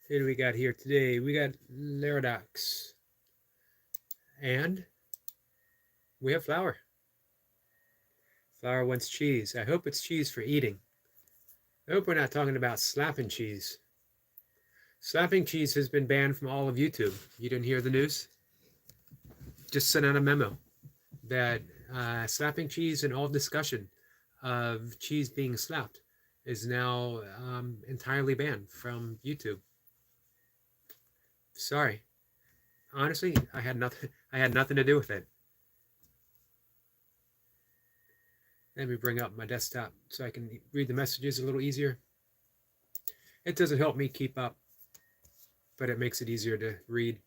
Who do we got here today? We got Laradox. And we have Flour. Flour wants cheese. I hope it's cheese for eating. I hope we're not talking about slapping cheese. Slapping cheese has been banned from all of YouTube. You didn't hear the news? Just sent out a memo that slapping cheese and all discussion of cheese being slapped is now entirely banned from YouTube. Sorry. Honestly, I had nothing to do with it. Let me bring up my desktop so I can read the messages a little easier. It doesn't help me keep up, but it makes it easier to read.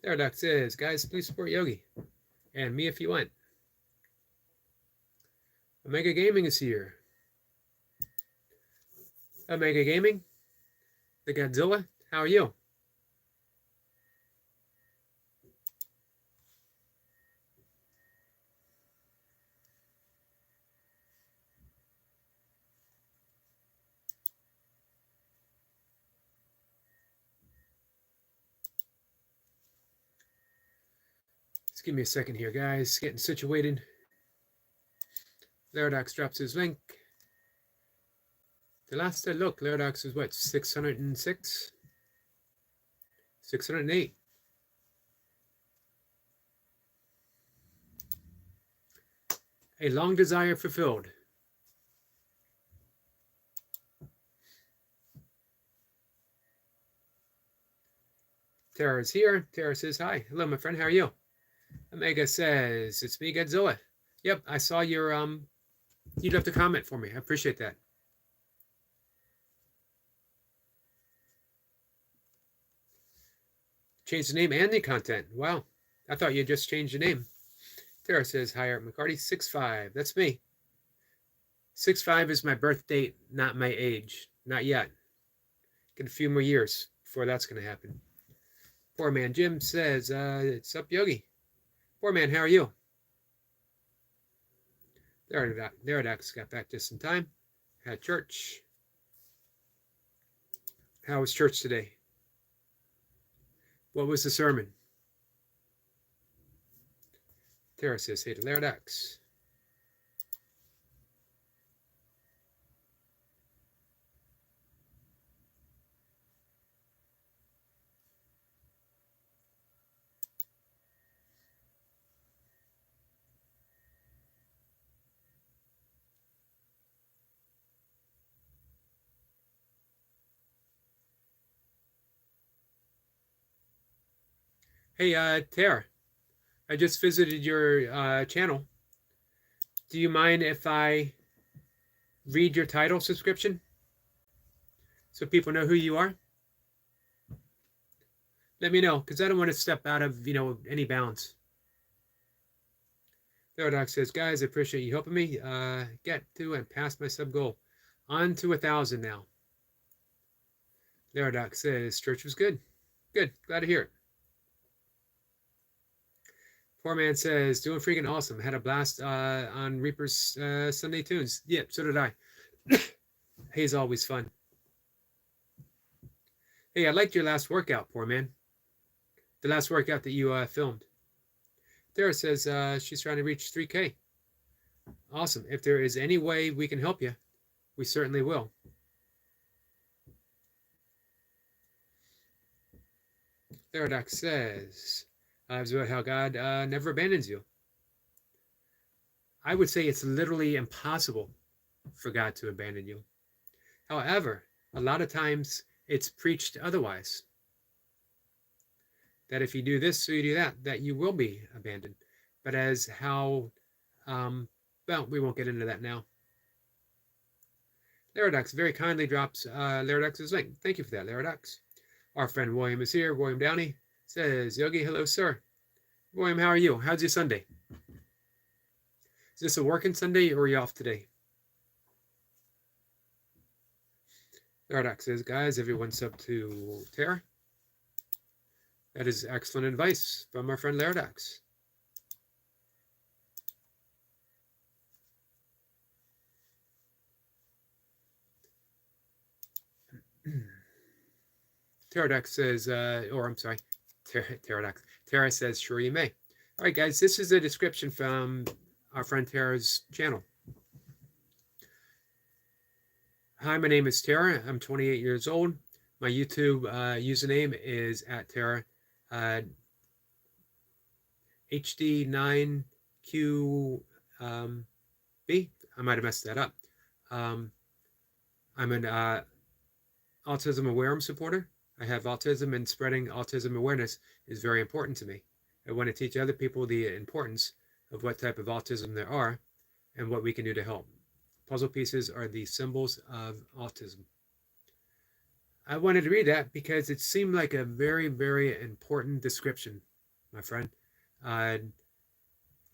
There, Doc says, guys, please support Yogi and me if you want. Omega Gaming is here. Omega Gaming, the Godzilla, how are you? Just give me a second here, guys. Getting situated. Laradox drops his link. The last I looked, Laradox is what, 606? 608. A long desire fulfilled. Tara is here. Tara says, hi. Hello, my friend. How are you? Omega says, it's me, Godzilla. Yep, I saw your, you left a comment for me. I appreciate that. Change the name and the content. Wow. I thought you just changed the name. Tara says, hi, Art McCarty. 6'5". That's me. 6'5" is my birth date, not my age. Not yet. Get a few more years before that's going to happen. Poor man Jim says, it's up, Yogi. Poor man, how are you? Laradox got back just in time. Had church. How was church today? What was the sermon? Tara says, hey to Laradox. Hey, Tara, I just visited your channel. Do you mind if I read your title subscription so people know who you are? Let me know, because I don't want to step out of, any bounds. Theodoc says, guys, I appreciate you helping me get to and pass my sub goal. On to 1,000 now. Theodoc says, church was good. Good, glad to hear it. Poor man says, doing freaking awesome. Had a blast on Reaper's Sunday tunes. Yep, so did I. Hey's always fun. Hey, I liked your last workout, poor man. The last workout that you filmed. Tara says she's trying to reach 3K. Awesome. If there is any way we can help you, we certainly will. Theodoc says, it's about how God never abandons you. I would say it's literally impossible for God to abandon you. However, a lot of times it's preached otherwise. That if you do this or you do that, that you will be abandoned. But as how, well, we won't get into that now. Laradox very kindly drops Laradox's link. Thank you for that, Laradox. Our friend William is here. William Downey says, Yogi, hello, sir. William, how are you? How's your Sunday? Is this a working Sunday or are you off today? Laradox says, guys, everyone's up to Tara. That is excellent advice from our friend Laradox. Pterodox says, or I'm sorry, Pterodox. Tara says, sure you may. All right, guys, this is a description from our friend Tara's channel. Hi, my name is Tara. I'm 28 years old. My YouTube username is at Tara HD9QB. I might have messed that up. I'm an autism awareness supporter. I have autism, and spreading autism awareness is very important to me. I want to teach other people the importance of what type of autism there are and what we can do to help. Puzzle pieces are the symbols of autism. I wanted to read that because it seemed like a very, very important description, my friend. I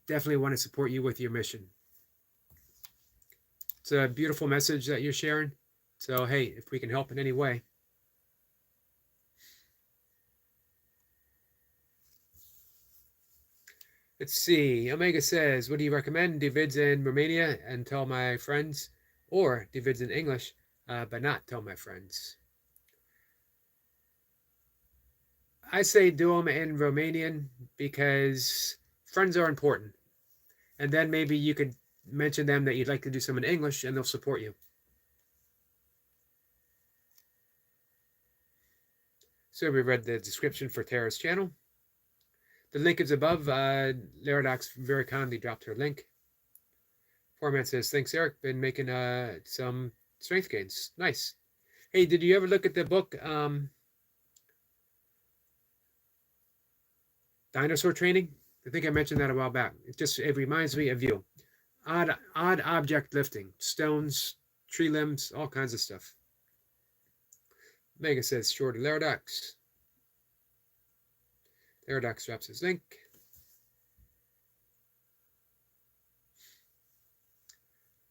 definitely want to support you with your mission. It's a beautiful message that you're sharing. So, hey, if we can help in any way. Let's see. Omega says, what do you recommend? Do vids in Romania and tell my friends, or do vids in English, but not tell my friends? I say do them in Romanian because friends are important. And then maybe you could mention them that you'd like to do some in English and they'll support you. So we read the description for Tara's channel. The link is above. Laradox very kindly dropped her link. Poor man says, thanks, Eric. Been making some strength gains. Nice. Hey, did you ever look at the book Dinosaur Training? I think I mentioned that a while back. It reminds me of you. Odd object lifting, stones, tree limbs, all kinds of stuff. Mega says, sure to Laradox. Laradox drops his link.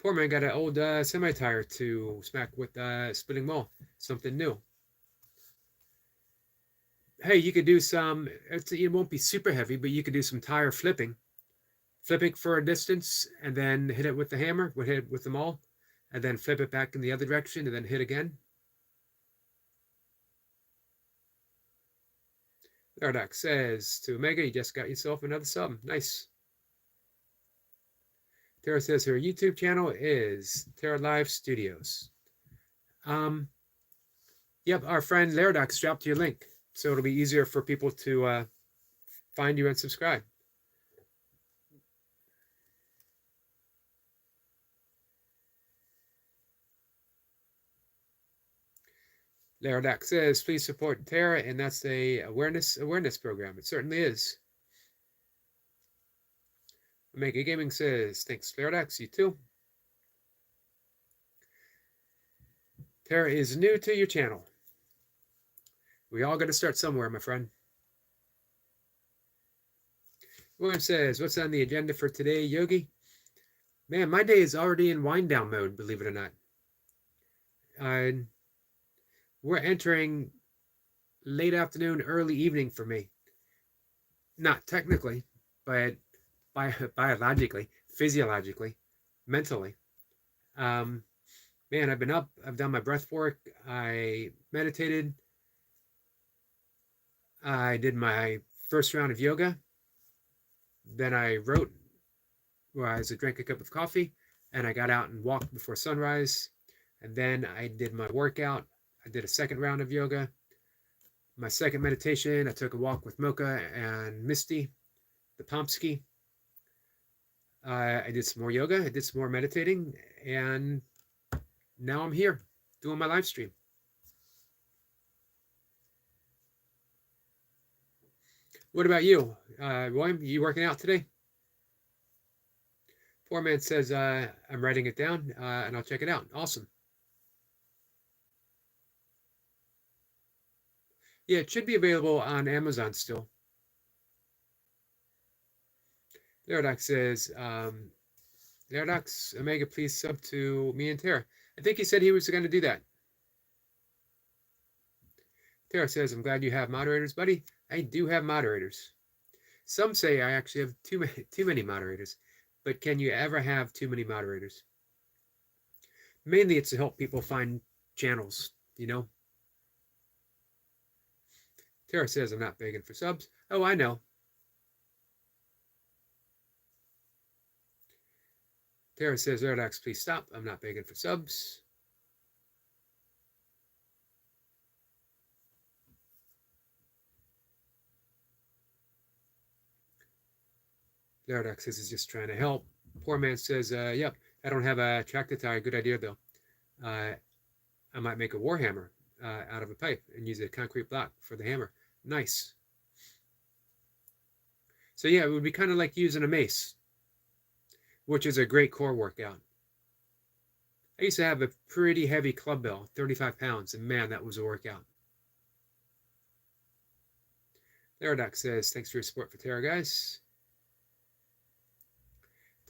Poor man got an old semi-tire to smack with spinning ball. Something new. Hey, you could do some, it won't be super heavy, but you could do some tire flipping. Flipping for a distance and then hit it with the hammer, hit it with the maul, and then flip it back in the other direction and then hit again. Laradox says to Omega, you just got yourself another sub. Nice. Tara says her YouTube channel is Tara Live Studios. Yep, our friend Laradox dropped your link, so it'll be easier for people to find you and subscribe. Laradox says, please support Tara, and that's a awareness program. It certainly is. Omega Gaming says, thanks, Laradox, you too. Tara is new to your channel. We all got to start somewhere, my friend. William says, what's on the agenda for today, Yogi? Man, my day is already in wind down mode, believe it or not. We're entering late afternoon, early evening for me. Not technically, but biologically, physiologically, mentally. Man, I've been up. I've done my breath work. I meditated. I did my first round of yoga. Then I wrote, I drank a cup of coffee, and I got out and walked before sunrise. And then I did my workout. I did a second round of yoga. My second meditation, I took a walk with Mocha and Misty, the Pomsky. I did some more yoga. I did some more meditating. And now I'm here doing my live stream. What about you? William, you working out today? Poor man says, I'm writing it down and I'll check it out. Awesome. Yeah, it should be available on Amazon still. Laradox says, Laradox, Omega, please sub to me and Tara. I think he said he was going to do that. Tara says, I'm glad you have moderators, buddy. I do have moderators. Some say I actually have too many moderators, but can you ever have too many moderators? Mainly it's to help people find channels, you know? Tara says, I'm not begging for subs. Oh, I know. Tara says, Redox, please stop. I'm not begging for subs. Redox says he's just trying to help. Poor man says, yep, I don't have a tractor tire. Good idea, though. I might make a war hammer out of a pipe and use a concrete block for the hammer. Nice. So yeah, it would be kind of like using a mace, which is a great core workout. I used to have a pretty heavy club bell, 35 pounds, and man, that was a workout. Teradoc says, thanks for your support for Terra, guys.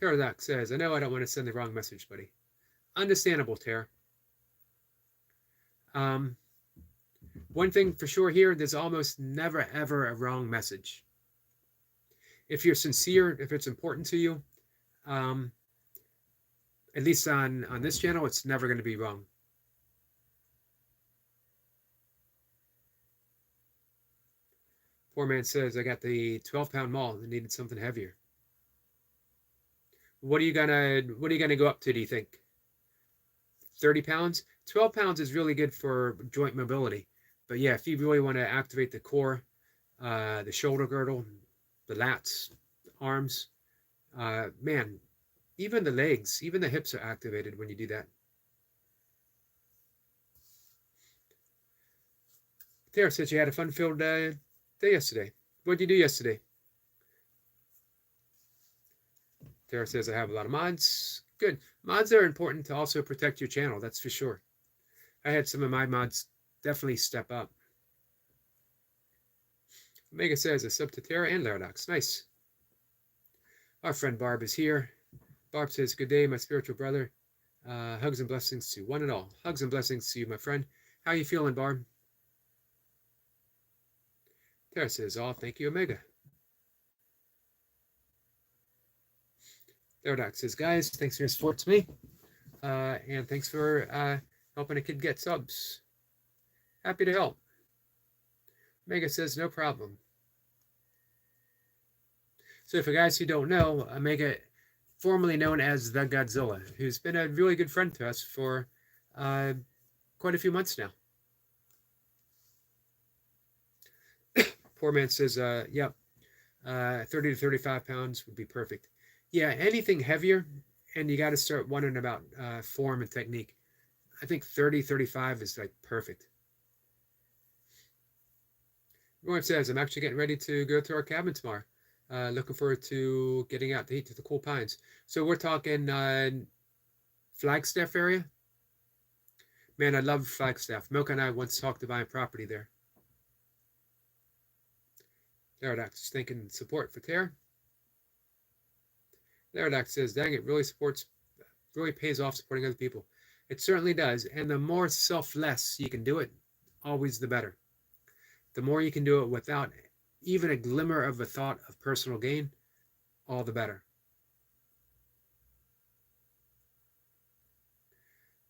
Teradoc says, I know I don't want to send the wrong message, buddy. Understandable, Tara. One thing for sure here, there's almost never, ever a wrong message. If you're sincere, if it's important to you, at least on this channel, it's never going to be wrong. Poor man says, I got the 12-pound maul and needed something heavier. What are you gonna go up to, do you think? 30 pounds? 12 pounds is really good for joint mobility. But yeah, if you really want to activate the core, the shoulder girdle, the lats, the arms, man, even the legs, even the hips are activated when you do that. Tara said you had a fun-filled day yesterday. What did you do yesterday? Tara says I have a lot of mods. Good. Mods are important to also protect your channel, that's for sure. I had some of my mods definitely step up. Omega says a sub to Tara and Laradox. Nice. Our friend Barb is here. Barb says, good day, my spiritual brother. Hugs and blessings to one and all. Hugs and blessings to you, my friend. How you feeling, Barb? Tara says, oh, thank you, Omega. Laradox says, guys, thanks for your support to me. And thanks for helping a kid get subs. Happy to help. Omega says, no problem. So for guys who don't know, Omega, formerly known as the Godzilla, who's been a really good friend to us for quite a few months now. Poor man says, yep, 30 to 35 pounds would be perfect. Yeah, anything heavier, and you got to start wondering about form and technique. I think 30, 35 is like perfect. Everyone says, I'm actually getting ready to go to our cabin tomorrow. Looking forward to getting out to eat to the cool pines. So we're talking Flagstaff area. Man, I love Flagstaff. Milka and I once talked about buying property there. Laradox thanking support for Tara. Laradox says, dang, it really pays off supporting other people. It certainly does. And the more selfless you can do it, always the better. The more you can do it without even a glimmer of a thought of personal gain, all the better.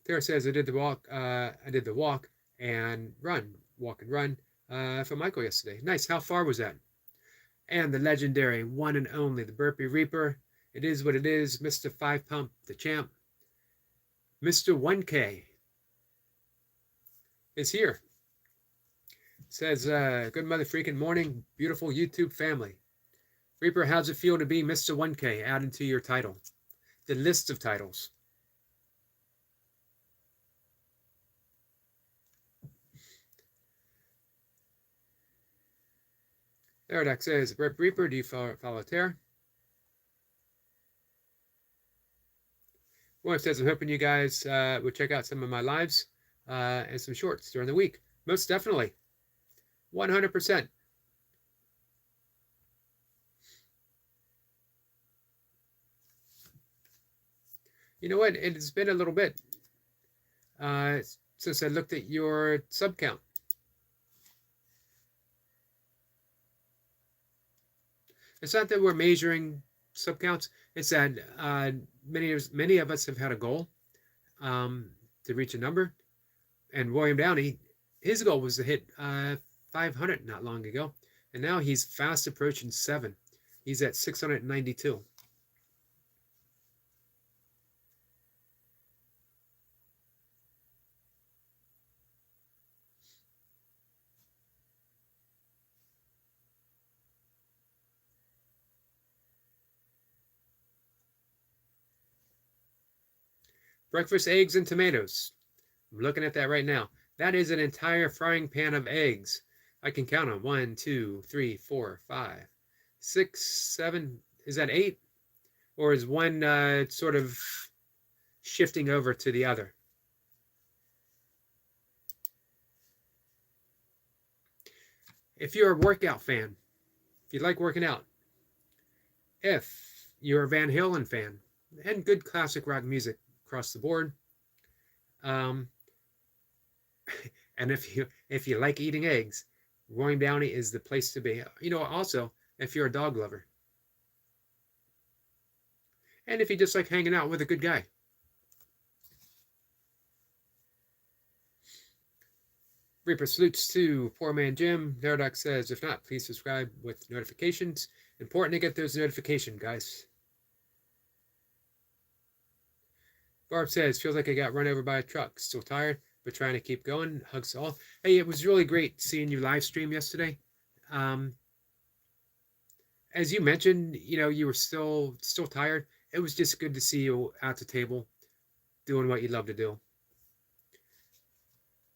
Tara says, I did the walk and run, walk and run for Michael yesterday. Nice. How far was that? And the legendary one and only, the Burpee Reaper. It is what it is. Mr. 5 Pump, the champ. Mr. 1K is here. Says, good mother freaking morning, beautiful YouTube family. Reaper, how's it feel to be Mr. 1K added to your title? The list of titles. Laradox says, Reaper, do you follow Tara? Well, says, I'm hoping you guys would check out some of my lives and some shorts during the week. Most definitely. 100%. You know what? It has been a little bit since I looked at your sub count. It's not that we're measuring sub counts. It's that many of us have had a goal um, to reach a number. And William Downey, his goal was to hit 500 not long ago. And now he's fast approaching 7. He's at 692. Breakfast eggs and tomatoes. I'm looking at that right now. That is an entire frying pan of eggs. I can count them. 1, 2, 3, 4, 5, 6, 7. Is that 8? Or is one sort of shifting over to the other? If you're a workout fan, if you like working out, if you're a Van Halen fan, and good classic rock music across the board, um, and if you like eating eggs, Roaring Downey is the place to be. You know, also if you're a dog lover, and if you just like hanging out with a good guy. Reaper salutes to Poor Man Jim. Neradoc says, if not, please subscribe with notifications. Important to get those notifications, guys. Barb says, feels like I got run over by a truck. Still tired, but trying to keep going. Hugs to all. Hey, it was really great seeing you live stream yesterday. As you mentioned, you know, you were still tired. It was just good to see you at the table doing what you love to do.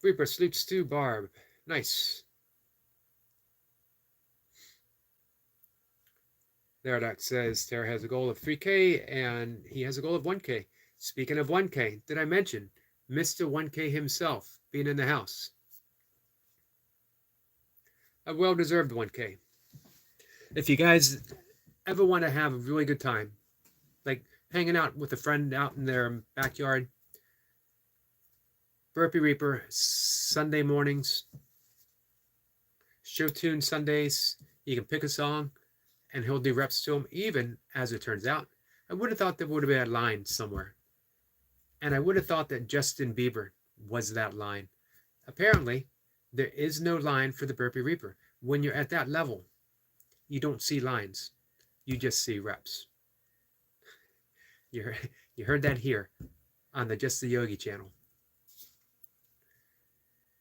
Reaper salutes to Barb. Nice. Neradoc says Tara has a goal of 3K and he has a goal of 1K. Speaking of 1K, did I mention Mr. 1K himself being in the house? A well-deserved 1K. If you guys ever want to have a really good time, like hanging out with a friend out in their backyard, Burpee Reaper, Sunday mornings, show tune Sundays, you can pick a song, and he'll do reps to them, even, as it turns out. I would have thought there would have been a line somewhere. And I would have thought that Justin Bieber was that line. Apparently, there is no line for the Burpee Reaper. When you're at that level, you don't see lines. You just see reps. You heard that here on the Just the Yogi channel.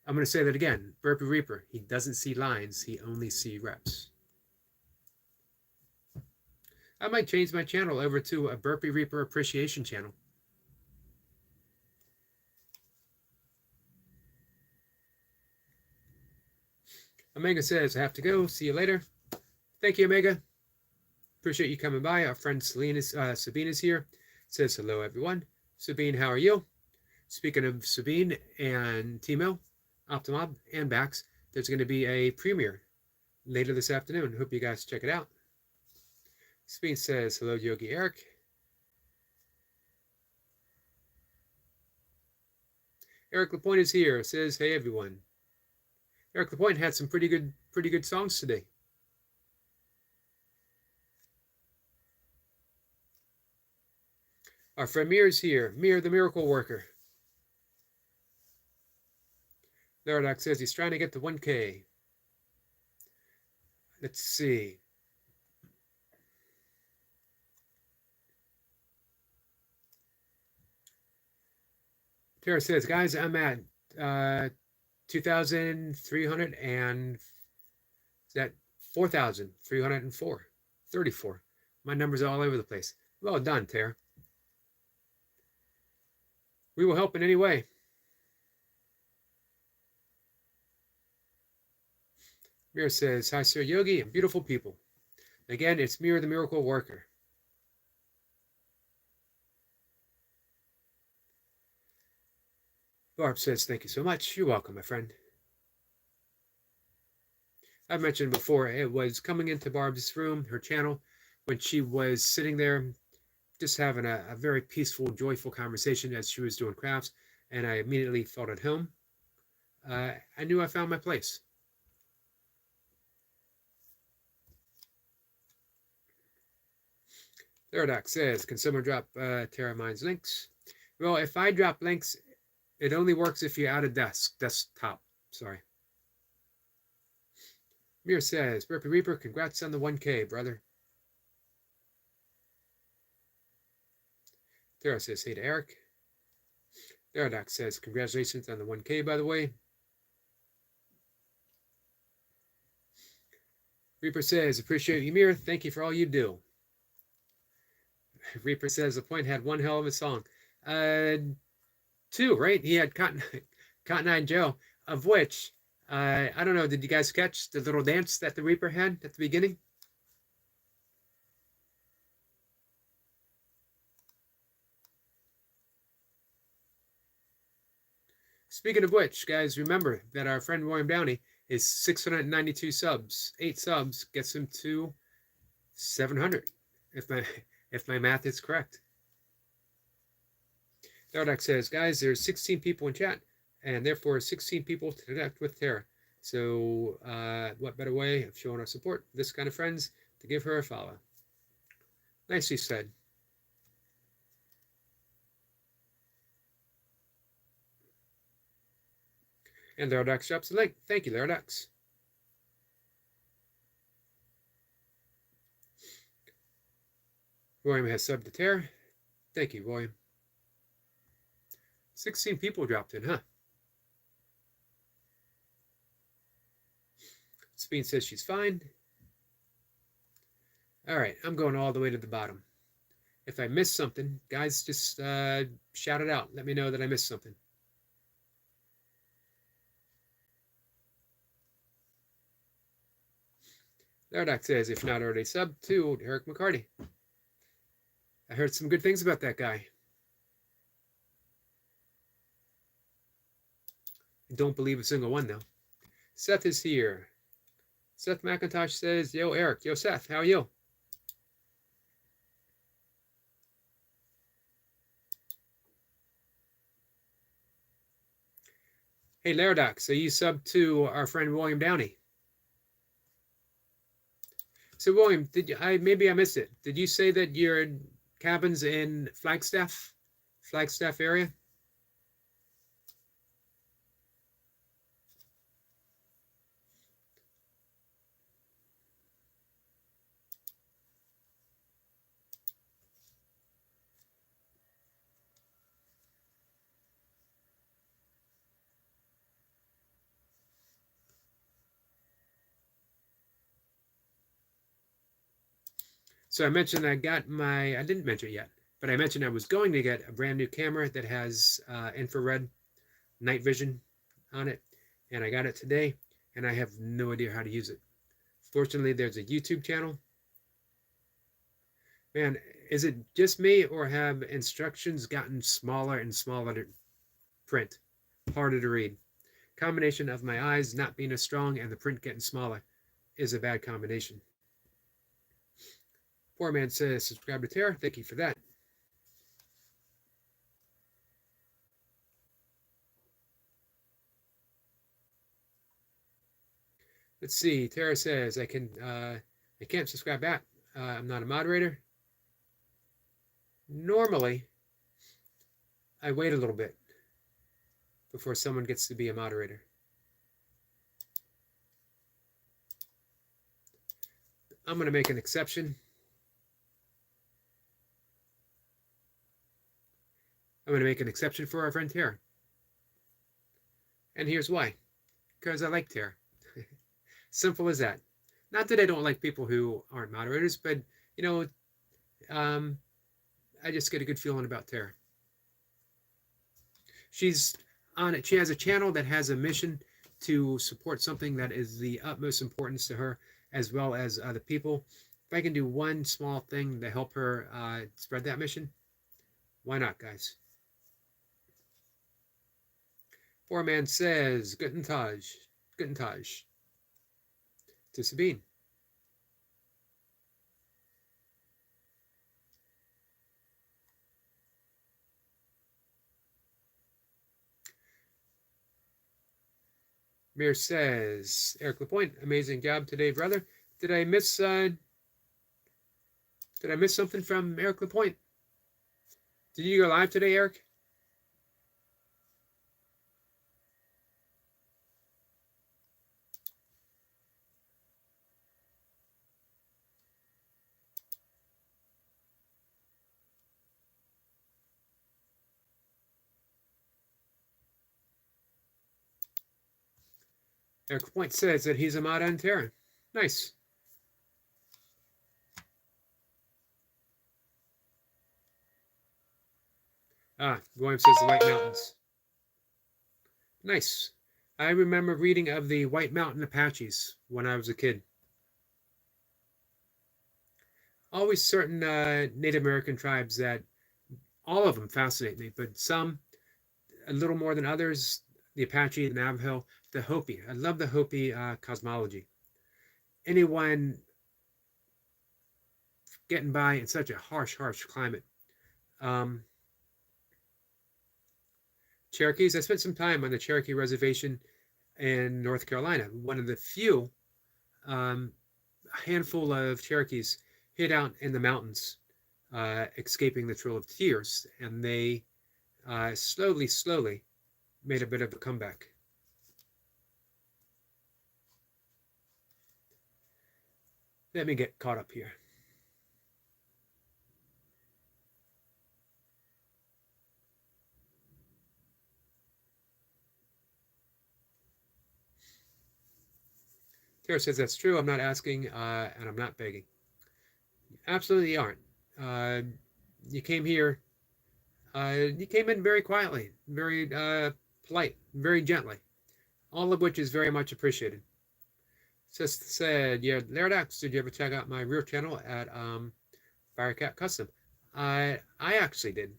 I'm going to say that again. Burpee Reaper, he doesn't see lines. He only sees reps. I might change my channel over to a Burpee Reaper appreciation channel. Omega says, I have to go. See you later. Thank you, Omega. Appreciate you coming by. Our friend Sabine is here. Says, hello, everyone. Sabine, how are you? Speaking of Sabine and Timo, Optimob, and Bax, there's going to be a premiere later this afternoon. Hope you guys check it out. Sabine says, hello, Yogi Eric. Eric Lapointe is here. Says, hey, everyone. Eric Lapointe had some pretty good songs today. Our friend Mir is here. Mir, the miracle worker. Neradoc says he's trying to get to 1K. Let's see. Tara says, guys, I'm at 2,300 and is that 4,304, 34. My numbers are all over the place. Well done, Tara. We will help in any way. Mir says, hi, Sir Yogi, and beautiful people. Again, it's Mir, the miracle worker. Barb says, thank you so much. You're welcome, my friend. I mentioned before, it was coming into Barb's room, her channel, when she was sitting there just having a very peaceful, joyful conversation as she was doing crafts, and I immediately felt at home. I knew I found my place. Therodoc says, can someone drop Terra Minds links? Well, if I drop links, it only works if you're out of desktop. Sorry. Mir says, Burpee Reaper, congrats on the 1K, brother. Terra says, hey to Eric. Therodoc says, congratulations on the 1K, by the way. Reaper says, appreciate you, Mir. Thank you for all you do. Reaper says, the point had one hell of a song. Two, right? He had Cotton Eye Joe, of which, I don't know, did you guys catch the little dance that the Reaper had at the beginning? Speaking of which, guys, remember that our friend William Downey is 692 subs. 8 subs gets him to 700, if my math is correct. Dardak says, guys, there's 16 people in chat, and therefore 16 people to connect with Tara. So what better way of showing our support this kind of friends to give her a follow? Nicely said. And Laradox drops a link. Thank you, Laradox. William has subbed to Tara. Thank you, William. 16 people dropped in, huh? Speen says she's fine. All right, I'm going all the way to the bottom. If I miss something, guys, just shout it out. Let me know that I missed something. Laradox says, if not already subbed to Eric McCarty. I heard some good things about that guy. I don't believe a single one, though. Seth is here. Seth McIntosh says, yo, Eric. Yo, Seth, how are you? Hey, Laradox, so you subbed to our friend William Downey. So, William, maybe I missed it. Did you say that your cabin's in Flagstaff area? So I mentioned I didn't mention it yet, but I mentioned I was going to get a brand new camera that has infrared night vision on it, and I got it today, and I have no idea how to use it. Fortunately, there's a YouTube channel. Man, is it just me, or have instructions gotten smaller and smaller to print, harder to read? Combination of my eyes not being as strong and the print getting smaller is a bad combination. Poor man says, subscribe to Tara. Thank you for that. Let's see. Tara says, I can't subscribe back. I'm not a moderator. Normally, I wait a little bit before someone gets to be a moderator. I'm going to make an exception. I'm going to make an exception for our friend Tara. And here's why. Because I like Tara. Simple as that. Not that I don't like people who aren't moderators, but, you know, I just get a good feeling about Tara. She's on it. She has a channel that has a mission to support something that is the utmost importance to her, as well as other people. If I can do one small thing to help her spread that mission, why not, guys? Poor man says, Guten Tag to Sabine. Mir says, Eric Lapointe, amazing job today, brother. Did I miss Did I miss something from Eric LaPointe? Did you go live today, Eric? Eric LaPointe says that he's a mod on Terra. Nice. William says the White Mountains. Nice. I remember reading of the White Mountain Apaches when I was a kid. Always certain Native American tribes that all of them fascinate me, but some a little more than others. The Apache, the Navajo, the Hopi. I love the Hopi cosmology. Anyone getting by in such a harsh climate. Cherokees. I spent some time on the Cherokee Reservation in North Carolina. One of the few handful of Cherokees hid out in the mountains, escaping the Trail of Tears, and they slowly made a bit of a comeback. Let me get caught up here. Tara says that's true. I'm not asking, and I'm not begging. You absolutely aren't. You came here. You came in very quietly, very polite, very gently, all of which is very much appreciated. Just said, yeah, Laradox, did you ever check out my real channel at Firecat Custom? I actually did.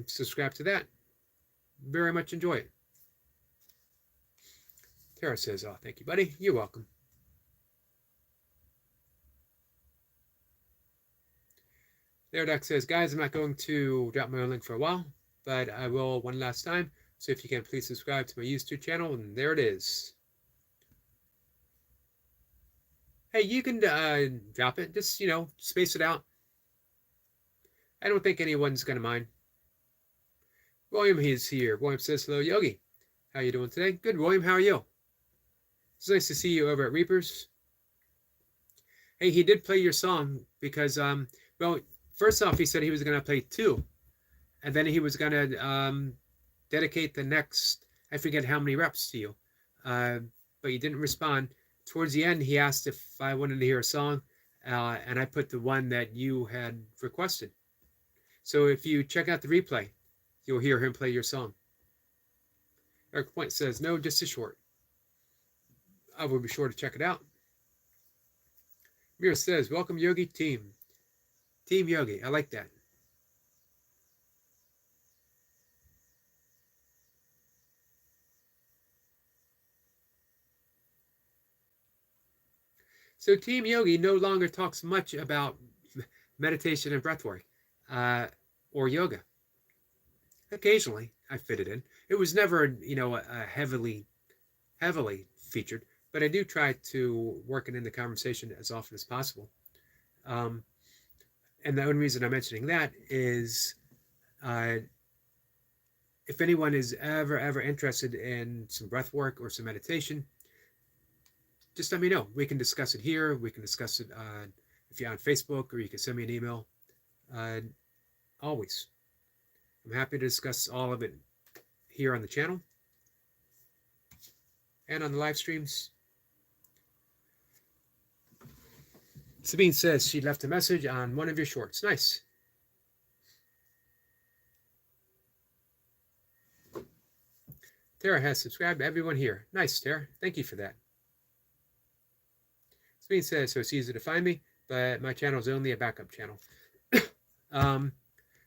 Subscribe to that. Very much enjoy it. Tara says, oh, thank you, buddy. You're welcome. Laradox says, guys, I'm not going to drop my own link for a while, but I will one last time. So if you can, please subscribe to my YouTube channel, and there it is. Hey, you can drop it. Just, space it out. I don't think anyone's going to mind. William, he's here. William says, hello, Yogi. How you doing today? Good, William. How are you? It's nice to see you over at Reapers. Hey, he did play your song because, well, first off, he said he was going to play 2. And then he was going to dedicate the next, I forget how many reps to you. But you didn't respond. Towards the end, he asked if I wanted to hear a song. And I put the one that you had requested. So if you check out the replay, you'll hear him play your song. Eric Point says, no, just a short. I will be sure to check it out. Mira says, welcome, Yogi team. Team Yogi. I like that. So Team Yogi no longer talks much about meditation and breathwork or yoga. Occasionally, I fit it in. It was never, a heavily featured, but I do try to work it in the conversation as often as possible. And the only reason I'm mentioning that is if anyone is ever interested in some breath work or some meditation, just let me know. We can discuss it here. We can discuss it if you're on Facebook, or you can send me an email. Always. I'm happy to discuss all of it here on the channel and on the live streams. Sabine says she left a message on one of your shorts. Nice. Tara has subscribed to everyone here. Nice, Tara. Thank you for that. Sabine says, so it's easy to find me, but my channel is only a backup channel.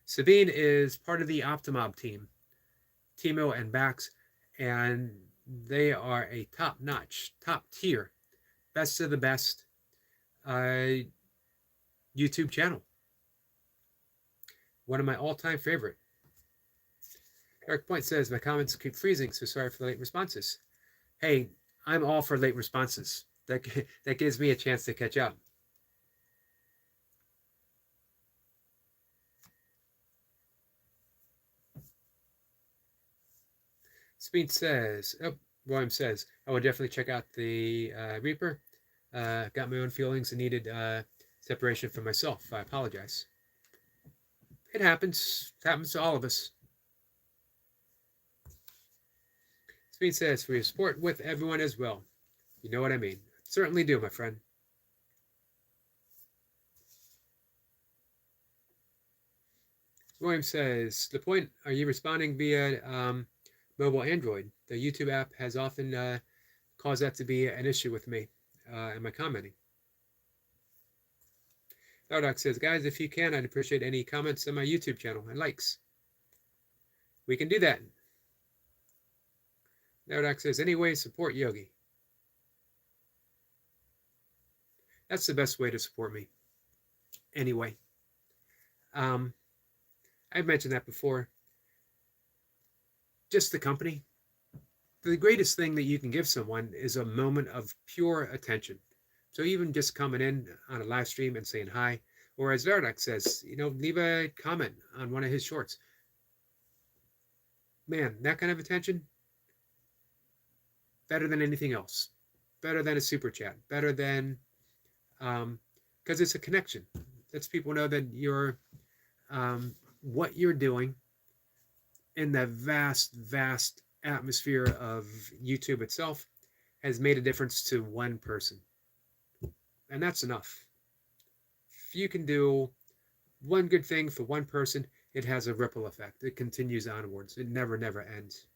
Sabine is part of the Optimob team, Timo and Bax, and they are a top-notch, top-tier, best of the best YouTube channel. One of my all-time favorite. Eric Point says, my comments keep freezing, so sorry for the late responses. Hey, I'm all for late responses. That gives me a chance to catch up. Speed says, oh, William says, I would definitely check out the Reaper. Got my own feelings and needed separation from myself. I apologize. It happens. It happens to all of us. Speed says, for your support with everyone as well. You know what I mean. Certainly do, my friend. William says, the point, are you responding via mobile Android? The YouTube app has often caused that to be an issue with me. Am I commenting? Dardoc says, guys, if you can, I'd appreciate any comments on my YouTube channel and likes. We can do that. Dardoc says, anyway, support Yogi. That's the best way to support me. Anyway. I've mentioned that before. Just the company. The greatest thing that you can give someone is a moment of pure attention. So even just coming in on a live stream and saying hi, or as Dardoc says, leave a comment on one of his shorts. Man, that kind of attention, better than anything else. Better than a super chat. Better than, because it's a connection. Lets people know that you're, what you're doing in the vast, vast atmosphere of YouTube itself has made a difference to one person. And that's enough. If you can do one good thing for one person, it has a ripple effect. It continues onwards. It never, never ends.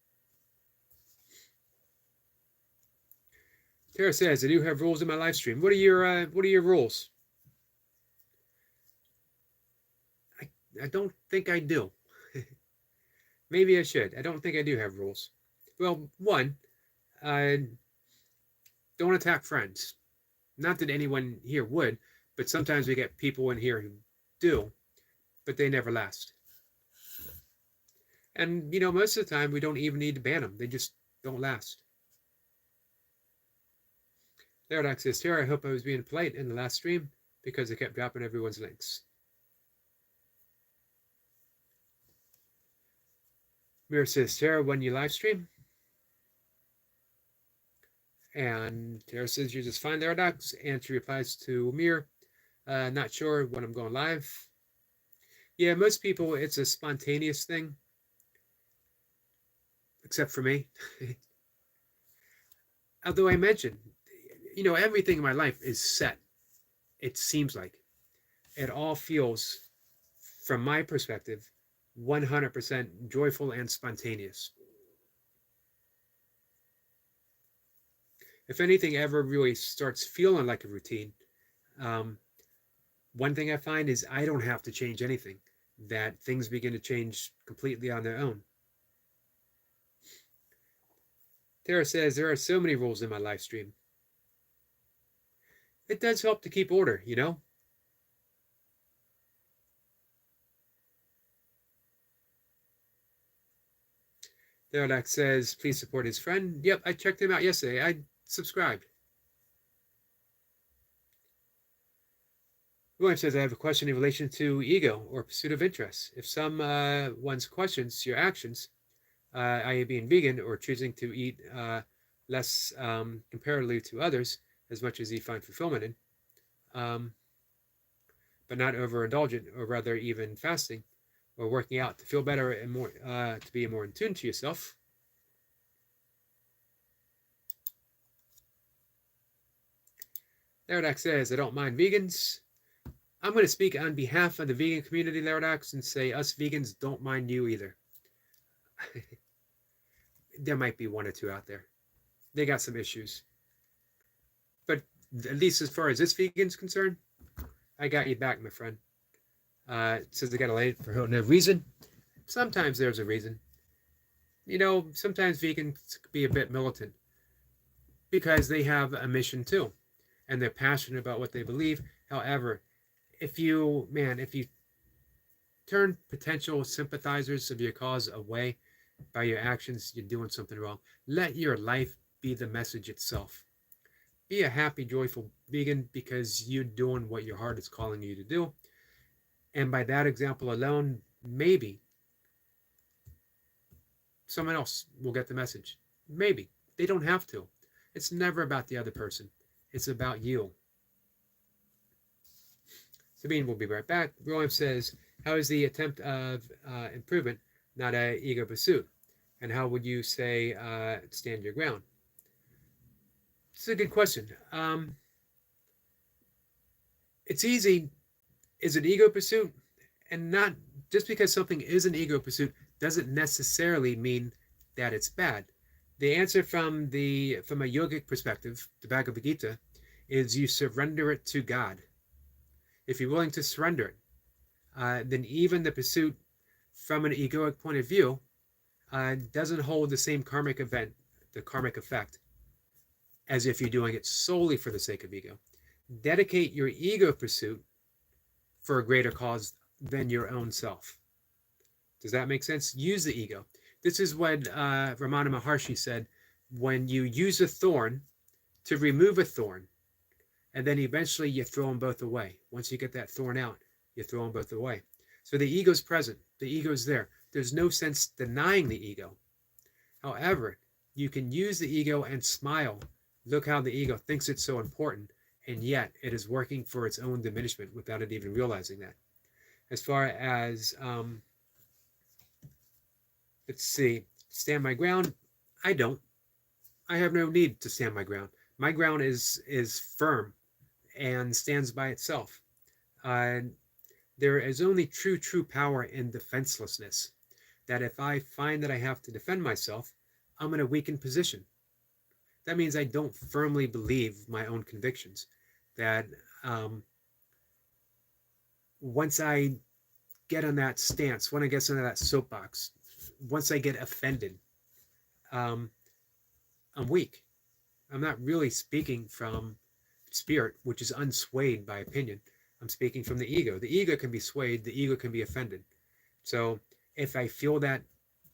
Tara says, I do have rules in my live stream. What are your rules? I don't think I do. Maybe I should. I don't think I do have rules. Well, one, don't attack friends. Not that anyone here would, but sometimes we get people in here who do, but they never last. And, most of the time we don't even need to ban them. They just don't last. Theodox says, Tara, I hope I was being polite in the last stream because I kept dropping everyone's links. Mir says, Tara, when you live stream? And Tara says, you're just fine, Theodox. And she replies to Mir, not sure when I'm going live. Yeah, most people, it's a spontaneous thing. Except for me. Although I mentioned, everything in my life is set. It seems like. It all feels, from my perspective, 100% joyful and spontaneous. If anything ever really starts feeling like a routine, one thing I find is I don't have to change anything. That things begin to change completely on their own. Tara says, there are so many rules in my live stream. It does help to keep order, Theodox says, please support his friend. Yep, I checked him out yesterday. I subscribed. William says, I have a question in relation to ego or pursuit of interest. If someone questions your actions, i.e. being vegan or choosing to eat less comparatively to others, as much as you find fulfillment in, but not overindulgent, or rather even fasting, or working out to feel better and more, to be more in tune to yourself. Larodax says, I don't mind vegans. I'm going to speak on behalf of the vegan community, Larodax, and say us vegans don't mind you either. There might be one or two out there. They got some issues. But at least as far as this vegan's concerned, I got you back, my friend. It says they got to lay it for no reason. Sometimes there's a reason. Sometimes vegans can be a bit militant because they have a mission too, and they're passionate about what they believe. However, if you turn potential sympathizers of your cause away by your actions, you're doing something wrong. Let your life be the message itself. Be a happy, joyful vegan because you're doing what your heart is calling you to do. And by that example alone, maybe someone else will get the message. Maybe. They don't have to. It's never about the other person. It's about you. Sabine will be right back. William says, how is the attempt of improvement not an ego pursuit? And how would you say stand your ground? It's a good question. It's easy. Is it ego pursuit? And not just because something is an ego pursuit doesn't necessarily mean that it's bad. The answer from a yogic perspective, the Bhagavad Gita, is you surrender it to God. If you're willing to surrender it, then even the pursuit from an egoic point of view doesn't hold the same karmic effect, as if you're doing it solely for the sake of ego. Dedicate your ego pursuit for a greater cause than your own self. Does that make sense? Use the ego. This is what Ramana Maharshi said, when you use a thorn to remove a thorn, and then eventually you throw them both away. Once you get that thorn out, you throw them both away. So the ego's present. The ego's there. There's no sense denying the ego. However, you can use the ego and smile. Look how the ego thinks it's so important, and yet it is working for its own diminishment without it even realizing that. As far as, let's see, stand my ground, I don't. I have no need to stand my ground. My ground is firm and stands by itself. There is only true power in defenselessness. That if I find that I have to defend myself, I'm in a weakened position. That means I don't firmly believe my own convictions. That once I get on that stance, when I get into that soapbox, once I get offended, I'm weak. I'm not really speaking from spirit, which is unswayed by opinion. I'm speaking from the ego. The ego can be swayed. The ego can be offended. So if I feel that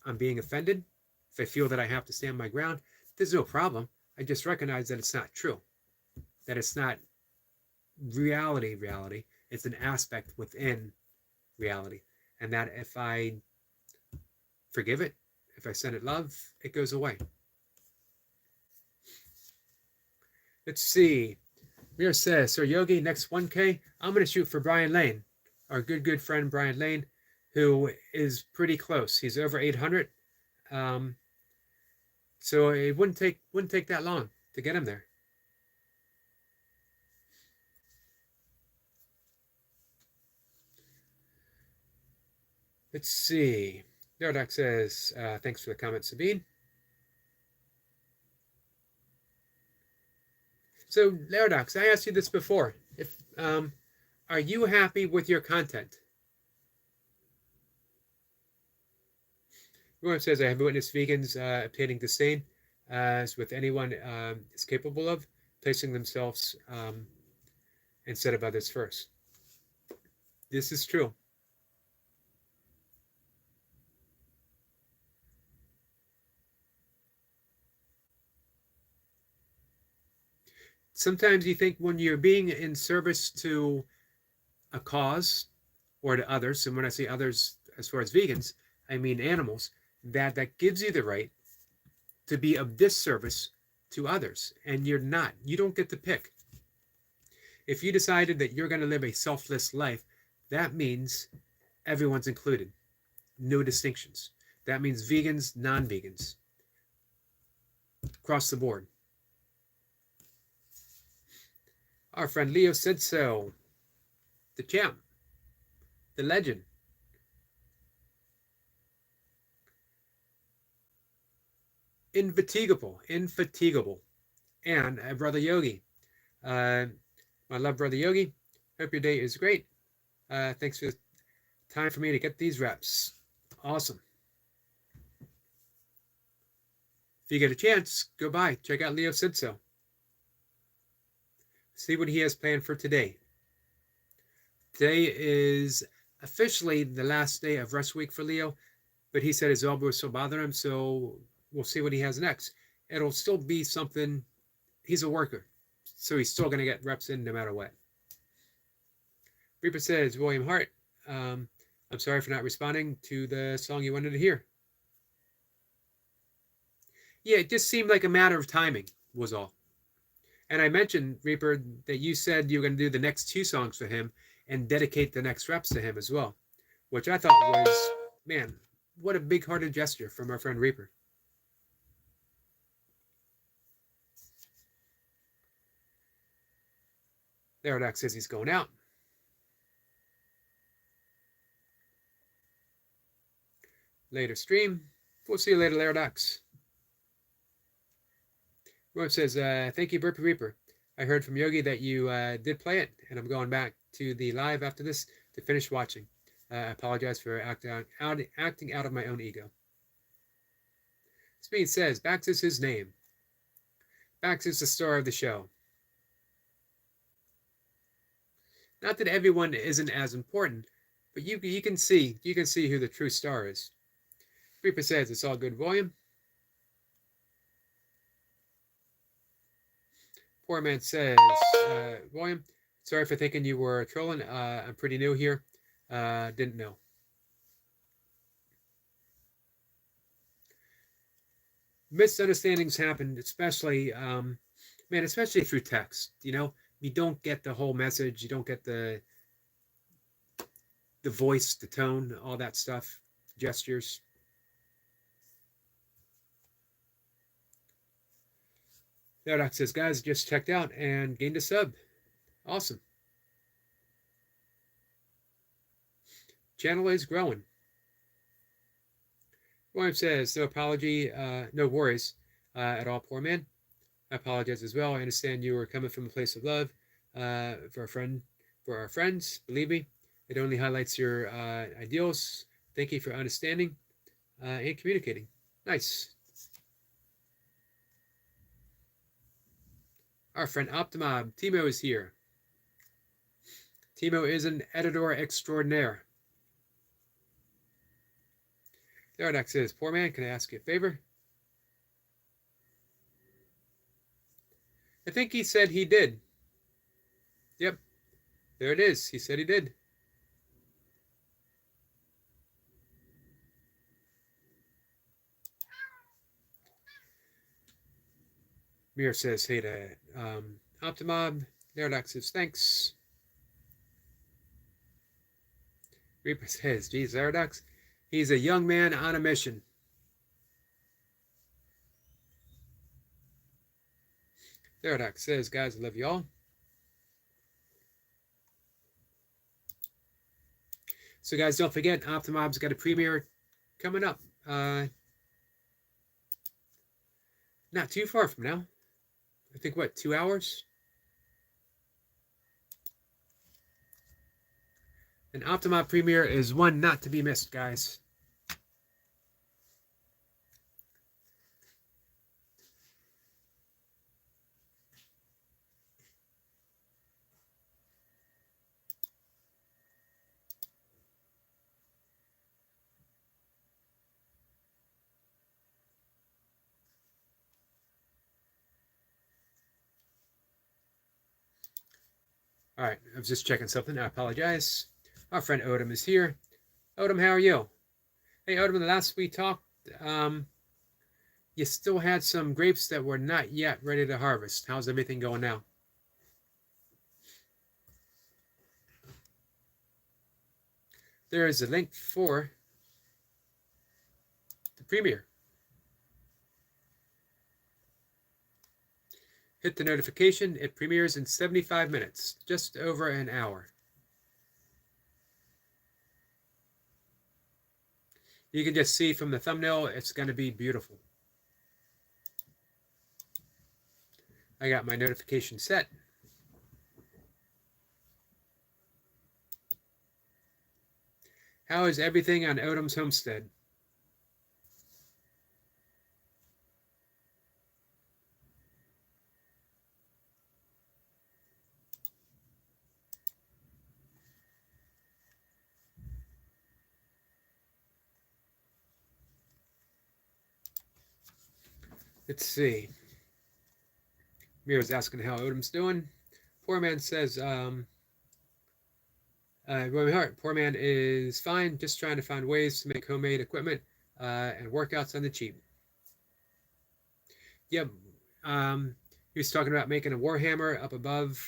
I'm being offended, if I feel that I have to stand my ground, there's no problem. I just recognize that it's not true. That it's not reality. It's an aspect within reality. And that if I forgive it, if I send it love, it goes away. Let's see. Mir says, Sir Yogi, next 1K, I'm going to shoot for Brian Lane, our good friend Brian Lane, who is pretty close. He's over 800. So it wouldn't take that long to get him there. Let's see. Nerodoc says, thanks for the comment, Sabine. So, Nerodoc, I asked you this before. If are you happy with your content? Everyone says, I have witnessed vegans obtaining disdain, as with anyone is capable of, placing themselves instead of others first. This is true. Sometimes you think when you're being in service to a cause or to others, and when I say others as far as vegans, I mean animals, that gives you the right to be of disservice to others. And you're not. You don't get to pick. If you decided that you're going to live a selfless life, that means everyone's included. No distinctions. That means vegans, non-vegans. Across the board. Our friend Leo said so. The champ. The legend. Infatigable. And Brother Yogi. My love, Brother Yogi. Hope your day is great. Thanks for the time for me to get these reps. Awesome. If you get a chance, go by. Check out Leo Said So. See what he has planned for today. Today is officially the last day of rest week for Leo, but he said his elbow is still bothering him, so we'll see what he has next. It'll still be something. He's a worker, so he's still going to get reps in no matter what. Reaper says, William Hart, I'm sorry for not responding to the song you wanted to hear. Yeah, it just seemed like a matter of timing, was all. And I mentioned, Reaper, that you said you were going to do the next 2 songs for him and dedicate the next reps to him as well, which I thought was, man, what a big hearted gesture from our friend Reaper. Larodax says he's going out. Later stream. We'll see you later, Larodax. Rob says, thank you, Burpee Reaper. I heard from Yogi that you did play it, and I'm going back to the live after this to finish watching. I apologize for acting out of my own ego. Speed says, Bax is his name. Bax is the star of the show. Not that everyone isn't as important, but you can see who the true star is. Reaper says it's all good volume. Poor man says, William, sorry for thinking you were trolling. I'm pretty new here. Didn't know. Misunderstandings happen, especially, especially through text. You know, you don't get the whole message. You don't get the voice, the tone, all that stuff, gestures. Doc says, guys, just checked out and gained a sub. Awesome. Channel is growing. William says, no apology, no worries at all, poor man. I apologize as well. I understand you were coming from a place of love for our friends. Believe me, it only highlights your ideals. Thank you for understanding and communicating. Nice. Our friend Optimob, Timo is here. Timo is an editor extraordinaire. Therodax says, poor man, can I ask you a favor? I think he said he did. Yep, there it is. He said he did. Mir says, hey to Optimob. Therodax says, thanks. Reaper says, geez, Therodax, he's a young man on a mission. Therodax says, guys, I love you all. So, guys, don't forget, Optimob's got a premiere coming up. Not too far from now. I think, what, 2 hours? An Optimob premiere is one not to be missed, guys. All right, I was just checking something. I apologize. Our friend Odom is here. Odom, how are you? Hey, Odom, the last we talked, you still had some grapes that were not yet ready to harvest. How's everything going now? There is a link for the premiere. Hit the notification. It premieres in 75 minutes, just over an hour. You can just see from the thumbnail, it's going to be beautiful. I got my notification set. How is everything on Odom's homestead? Let's see. Mira's asking how Odom's doing. Poor man says, Roy Hart, poor man is fine, just trying to find ways to make homemade equipment and workouts on the cheap. Yep. He was talking about making a Warhammer up above.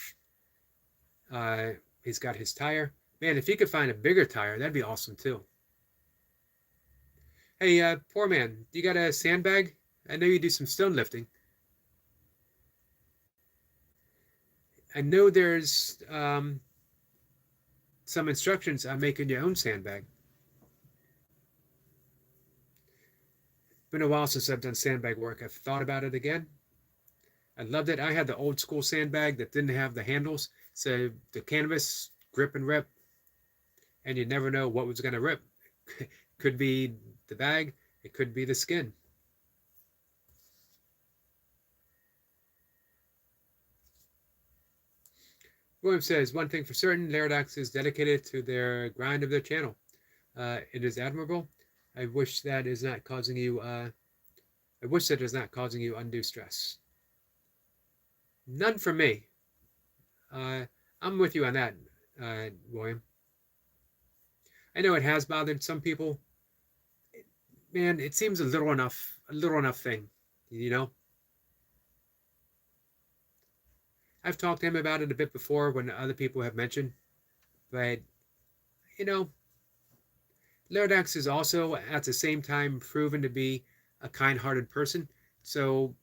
Uh, he's got his tire. Man, if he could find a bigger tire, that'd be awesome too. Hey, poor man, you got a sandbag? I know you do some stone lifting. I know there's some instructions on making your own sandbag. Been a while since I've done sandbag work. I've thought about it again. I loved it. I had the old school sandbag that didn't have the handles, so the canvas grip and rip, and you never know what was going to rip. Could be the bag, it could be the skin. William says, one thing for certain, Laradox is dedicated to their grind of their channel. It is admirable. I wish that is not causing you I wish that is not causing you undue stress. None for me. Uh, I'm with you on that, William. I know it has bothered some people. Man, it seems a little enough thing, you know. I've talked to him about it a bit before when other people have mentioned, but you know, Laradox is also at the same time proven to be a kind-hearted person. So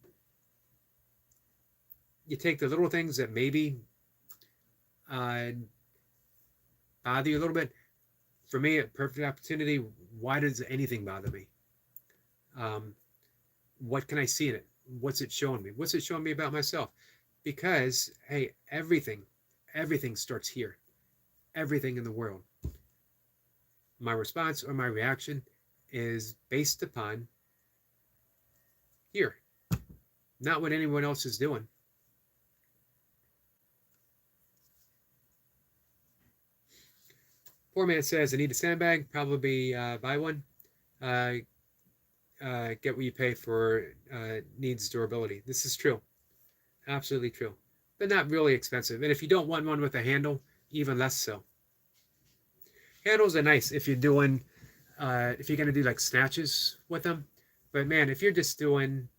you take the little things that maybe uh, bother you a little bit. For me, a perfect opportunity. Why does anything bother me? Um, what can I see in it? What's it showing me? What's it showing me about myself? Because hey, everything starts here. Everything in the world. My response or my reaction is based upon here, not what anyone else is doing. Poor man says, I need a sandbag. Probably buy one. Uh, get what you pay for needs durability. This is true. Absolutely true. But not really expensive. And if you don't want one with a handle, even less so. Handles are nice if you're doing, if you're going to do like snatches with them. But man, if you're just doing,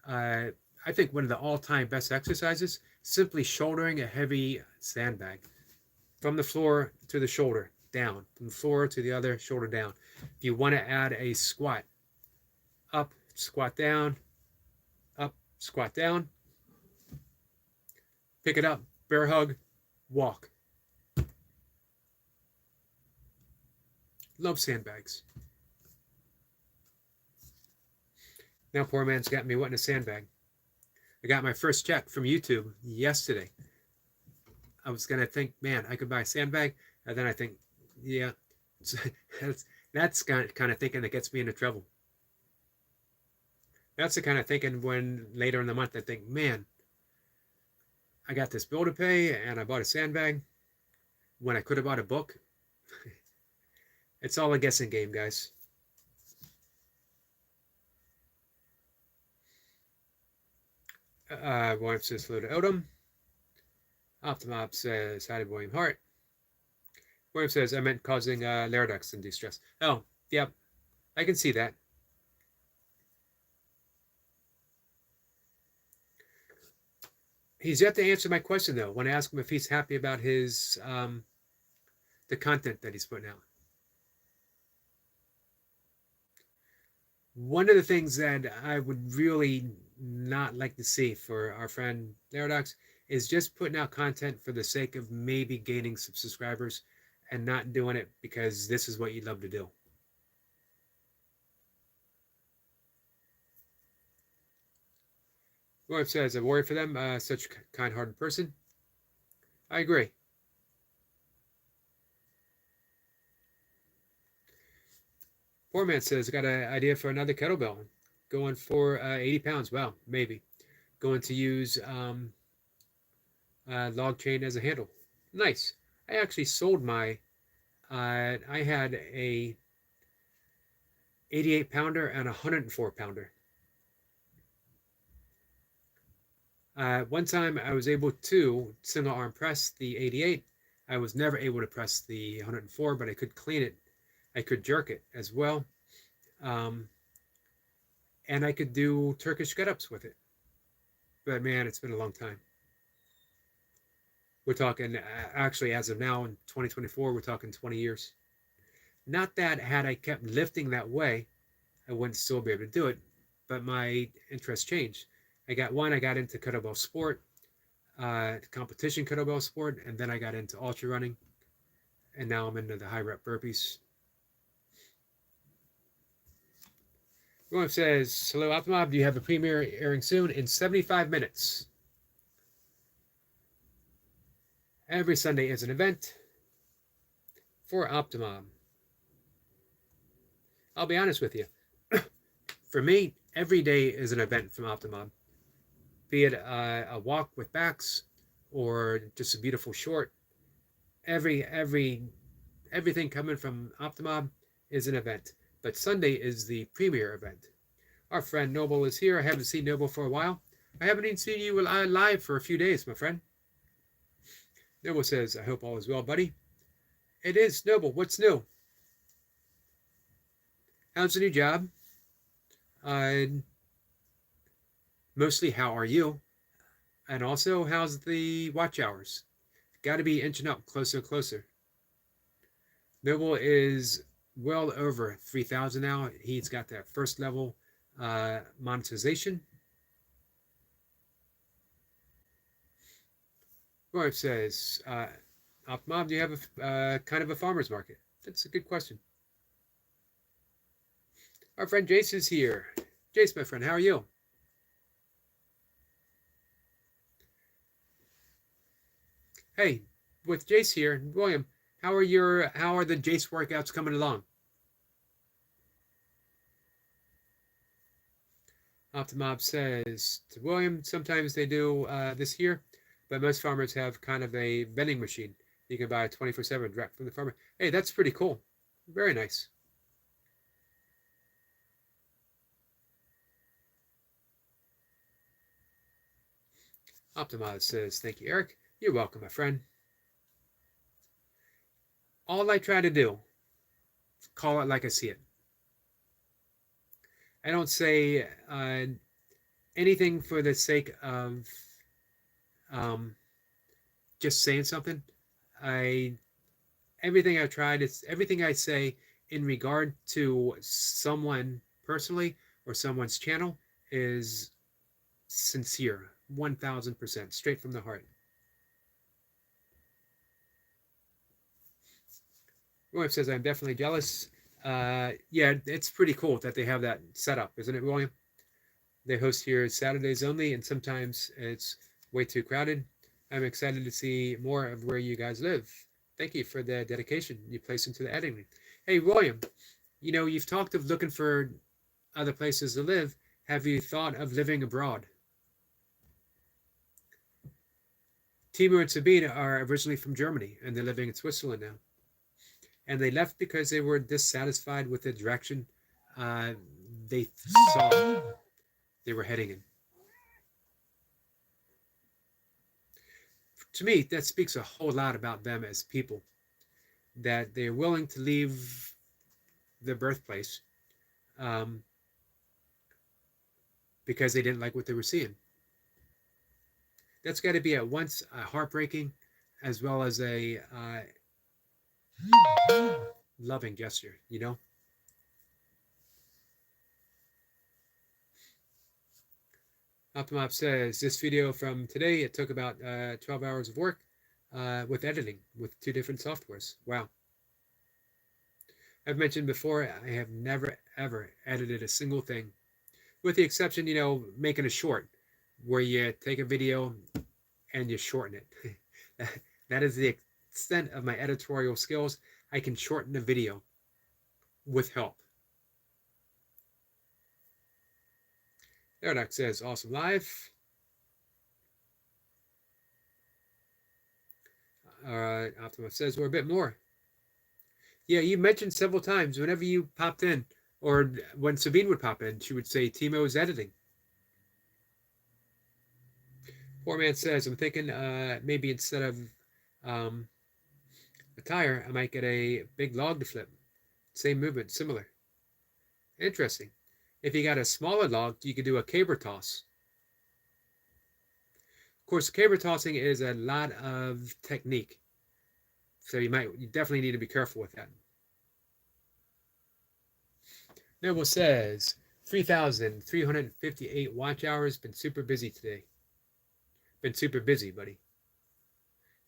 uh, I think one of the all-time best exercises, simply shouldering a heavy sandbag from the floor to the shoulder down, from the floor to the other shoulder down. If you want to add a squat, up, squat down, up, squat down, pick it up, bear hug, walk. Love sandbags. Now poor man's got me wanting a sandbag. I got my first check from YouTube yesterday. I was gonna think, man, I could buy a sandbag, and then I think, yeah, that's kind of thinking that gets me into trouble. That's the kind of thinking when later in the month I think, man, I got this bill to pay and I bought a sandbag when I could have bought a book. It's all a guessing game, guys. William says, hello to Odom. Optimop says, hi to William Hart. William says, I meant causing Laradox induced stress. Oh, yep. I can see that. He's yet to answer my question, though, when I ask him if he's happy about his the content that he's putting out. One of the things that I would really not like to see for our friend Laradox is just putting out content for the sake of maybe gaining some subscribers and not doing it because this is what you love to do. William says, I worry for them, such a kind-hearted person. I agree. Poor man says, got an idea for another kettlebell. Going for 80 pounds. Wow, maybe. Going to use log chain as a handle. Nice. I actually sold my, I had a 88 pounder and a 104 pounder. One time I was able to single arm press the 88. I was never able to press the 104, but I could clean it. I could jerk it as well. And I could do Turkish get-ups with it. but man, it's been a long time. We're talking, actually, as of now in 2024, we're talking 20 years. Not that had I kept lifting that way, I wouldn't still be able to do it, but my interest changed. I got into kettlebell sport, competition kettlebell sport, and then I got into ultra running, and now I'm into the high rep burpees. Roy says, hello, Optimob. Do you have a premiere airing soon? In 75 minutes. Every Sunday is an event for Optimob. I'll be honest with you. For me, every day is an event from Optimob. Be it a walk with backs or just a beautiful short. Everything coming from Optimob is an event. But Sunday is the premier event. Our friend Noble is here. I haven't seen Noble for a while. I haven't even seen you live for a few days, my friend. Noble says, I hope all is well, buddy. It is. Noble, what's new? How's the new job? Mostly, how are you? And also, how's the watch hours? Got to be inching up closer and closer. Noble is well over 3,000 now. He's got that first level monetization. Roy says, Optimom, do you have a kind of a farmer's market? That's a good question. Our friend Jace is here. Jace, my friend, how are you? Hey, with Jace here, William, how are the Jace workouts coming along? Optimob says to William, sometimes they do this here, but most farmers have kind of a vending machine. You can buy 24/7 direct from the farmer. Hey, that's pretty cool. Very nice. Optimize says, thank you, Eric. You're welcome, my friend. All I try to do, call it like I see it. I don't say anything for the sake of just saying something. Everything I tried, it's everything I say in regard to someone personally or someone's channel is sincere, 1,000%, straight from the heart. William says, I'm definitely jealous. Yeah, it's pretty cool that they have that set up, isn't it, William? They host here Saturdays only, and sometimes it's way too crowded. I'm excited to see more of where you guys live. Thank you for the dedication you place into the editing. Hey, William, you know, you've talked of looking for other places to live. Have you thought of living abroad? Timo and Sabine are originally from Germany, and they're living in Switzerland now. And they left because they were dissatisfied with the direction they saw they were heading in. To me, that speaks a whole lot about them as people, that they're willing to leave their birthplace because they didn't like what they were seeing. That's got to be at once heartbreaking as well as a loving gesture, you know? Optimop says, this video from today, it took about 12 hours of work with editing with 2 different softwares. Wow. I've mentioned before, I have never, ever edited a single thing, with the exception, you know, making a short, where you take a video and you shorten it. That is the extent of my editorial skills. I can shorten a video with help. Eric says, awesome live. Optimus says, we're a bit more. Yeah, you mentioned several times whenever you popped in, or when Sabine would pop in, she would say, Timo is editing. Poor man says, I'm thinking maybe instead of a tire, I might get a big log to flip. Same movement, similar. Interesting. If you got a smaller log, you could do a caber toss. course, caber tossing is a lot of technique, so you definitely need to be careful with that. Noble says 3,358 watch hours. Been super busy today. Been super busy, buddy.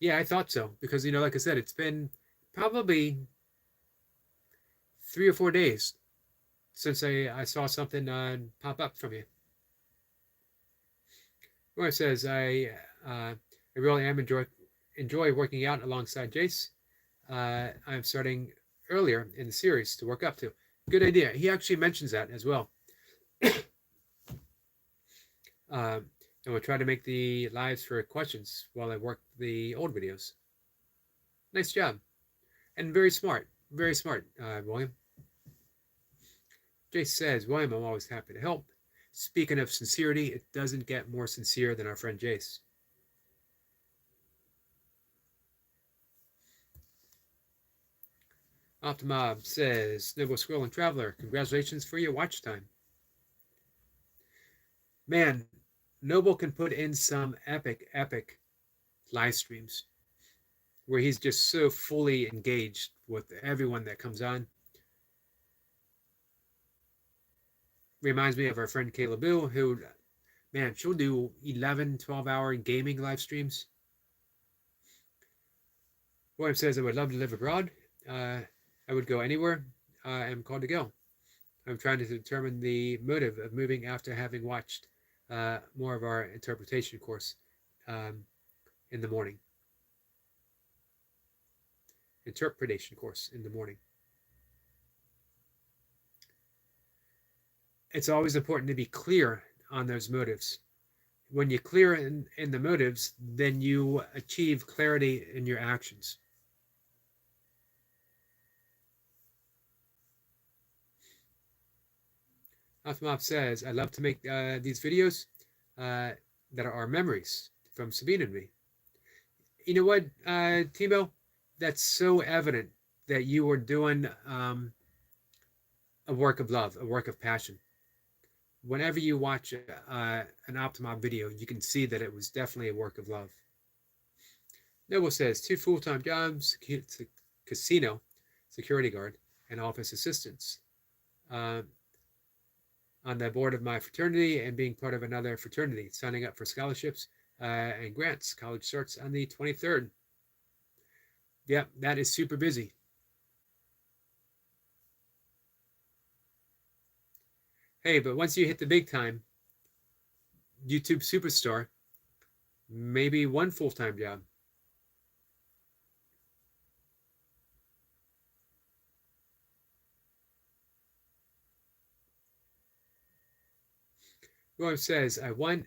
Yeah, I thought so because like I said, it's been probably 3 or 4 days since I saw something pop up from you. Where it says I really am enjoy working out alongside Jace. I'm starting earlier in the series to work up to. Good idea. He actually mentions that as well. And we'll try to make the lives for questions while I work the old videos. Nice job. And very smart. Very smart, William. Jace says, William, I'm always happy to help. Speaking of sincerity, it doesn't get more sincere than our friend Jace. Optimob says, Noble Squirrel and Traveler, congratulations for your watch time. Man, Noble can put in some epic live streams where he's just so fully engaged with everyone that comes on. Reminds me of our friend Kayla Boo, who, man, she'll do 11, 12-hour gaming live streams. William says, I would love to live abroad. I would go anywhere I am called to go. I'm trying to determine the motive of moving after having watched more of our interpretation course in the morning. Interpretation course in the morning. It's always important to be clear on those motives. When you're clear in the motives, then you achieve clarity in your actions. Afmop says, I love to make these videos that are memories from Sabine and me. You know what, Timo? That's so evident that you were doing a work of love, a work of passion. Whenever you watch an Optimob video, you can see that it was definitely a work of love. Noble says, 2 full-time jobs, casino, security guard, and office assistants. On the board of my fraternity and being part of another fraternity, signing up for scholarships and grants. College starts on the 23rd. Yep, that is super busy. Hey, but once you hit the big time, YouTube superstar, maybe 1 full-time job. William says, I want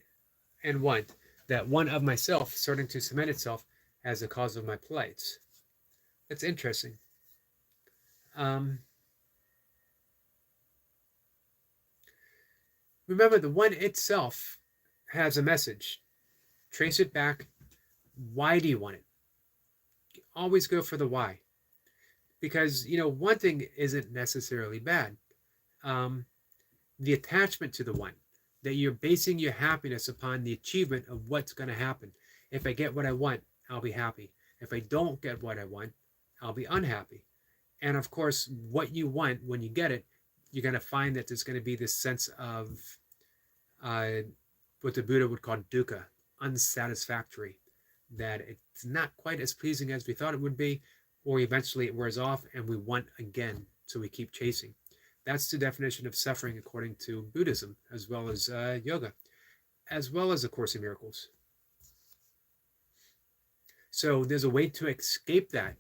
that one of myself starting to cement itself as a cause of my plights. That's interesting. Remember, the one itself has a message. Trace it back. Why do you want it? Always go for the why. Because, one thing isn't necessarily bad. The attachment to the one, that you're basing your happiness upon the achievement of what's going to happen. If I get what I want, I'll be happy. If I don't get what I want, I'll be unhappy. And of course, what you want, when you get it, you're going to find that there's going to be this sense of what the Buddha would call dukkha, unsatisfactory, that it's not quite as pleasing as we thought it would be, or eventually it wears off and we want again, so we keep chasing. That's the definition of suffering according to Buddhism, as well as yoga, as well as A Course in Miracles. So there's a way to escape that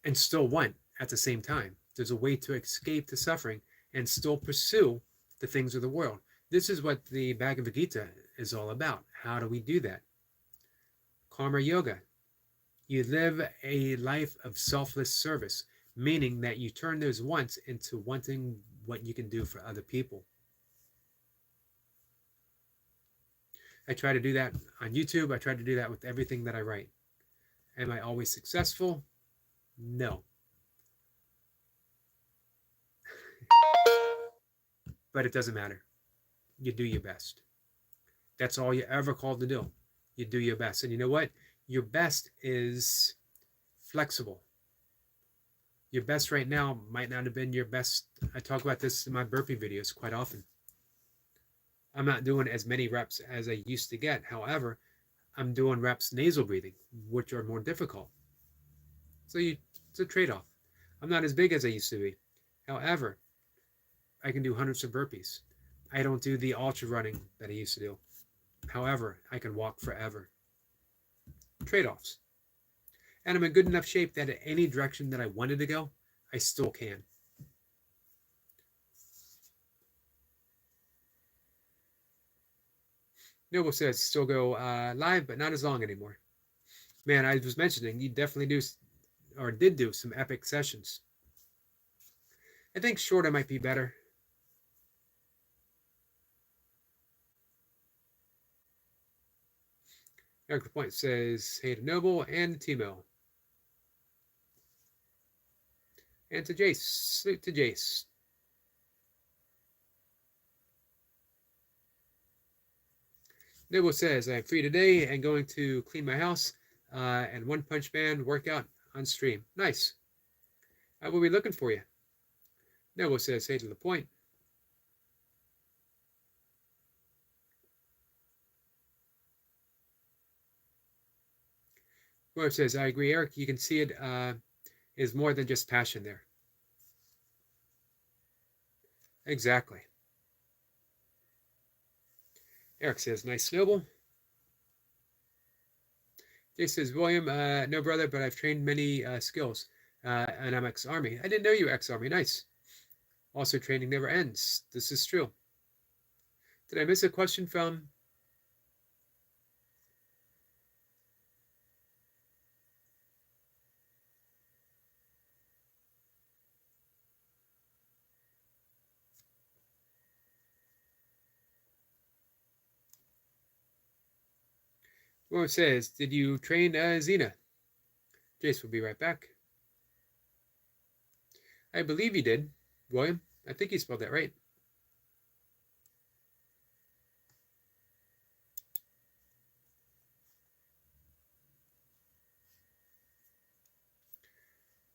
and still want at the same time. There's a way to escape the suffering and still pursue the things of the world. This is what the Bhagavad Gita is all about. How do we do that? Karma yoga. You live a life of selfless service, meaning that you turn those wants into wanting what you can do for other people. I try to do that on YouTube. I try to do that with everything that I write. Am I always successful? No. But it doesn't matter. You do your best. That's all you're ever called to do. You do your best. And you know what? Your best is flexible. Your best right now might not have been your best. I talk about this in my burpee videos quite often. I'm not doing as many reps as I used to get. However, I'm doing reps nasal breathing, which are more difficult. So it's a trade-off. I'm not as big as I used to be. However, I can do hundreds of burpees. I don't do the ultra running that I used to do. However, I can walk forever. Trade-offs. And I'm in good enough shape that in any direction that I wanted to go, I still can. Noble says still go live, but not as long anymore. Man, I was mentioning you definitely do, or did do, some epic sessions. I think shorter might be better. Eric Point says, hey to Noble and Timo. And to Jace. Salute to Jace. Noble says, I'm free today and going to clean my house and One Punch Man workout on stream. Nice. I will be looking for you. Noble says, hey to the point. William says, I agree, Eric. You can see it is more than just passion there. Exactly. Eric says, nice snowball. Jay says, William, no brother, but I've trained many skills. And I'm ex-Army. I didn't know you were ex-Army. Nice. Also, training never ends. This is true. Did I miss a question from... William says, did you train Xena? Jace will be right back. I believe you did, William. I think you spelled that right.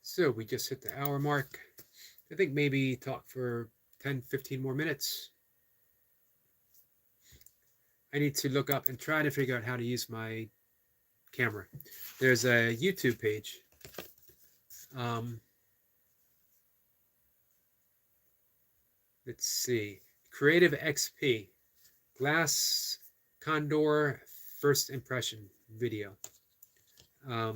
So we just hit the hour mark. I think maybe talk for 10, 15 more minutes. I need to look up and try to figure out how to use my camera. There's a YouTube page. Let's see. Creative XP. Glass Condor first impression video. I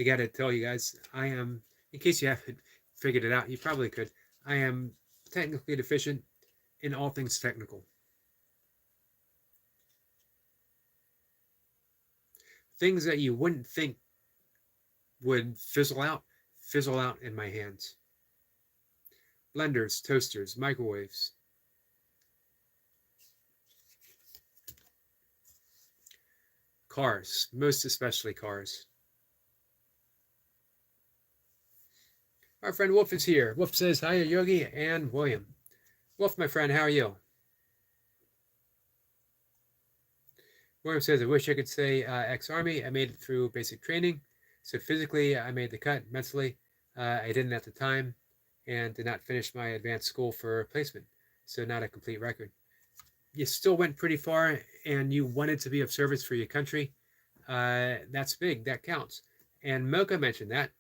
got to tell you guys, I am, in case you haven't figured it out, you probably could, I am technically deficient in all things technical. Things that you wouldn't think would fizzle out in my hands. Blenders, toasters, microwaves. Cars, most especially cars. Our friend Wolf is here. Wolf says, hi, Yogi and William. Wolf, my friend, how are you? William says, I wish I could say ex-Army. I made it through basic training. So physically, I made the cut. Mentally, I didn't at the time and did not finish my advanced school for placement. So not a complete record. You still went pretty far and you wanted to be of service for your country. That's big. That counts. And Mocha mentioned that.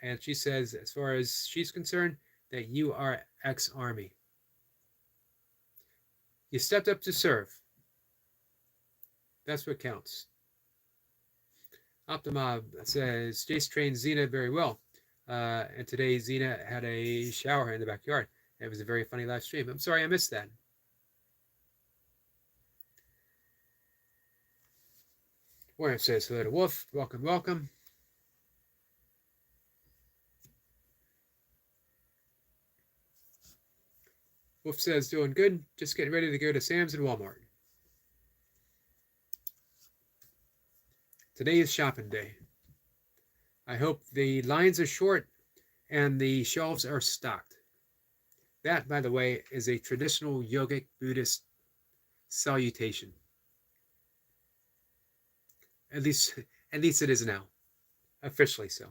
And she says, as far as she's concerned, that you are ex-Army. You stepped up to serve. That's what counts. Optimob says, Jace trained Xena very well. And today Xena had a shower in the backyard. It was a very funny live stream. I'm sorry I missed that. Warren says, hello to Wolf. Welcome, welcome. Wolf says, doing good. Just getting ready to go to Sam's and Walmart. Today is shopping day. I hope the lines are short and the shelves are stocked. That, by the way, is a traditional yogic Buddhist salutation. At least, at least it is now, officially so.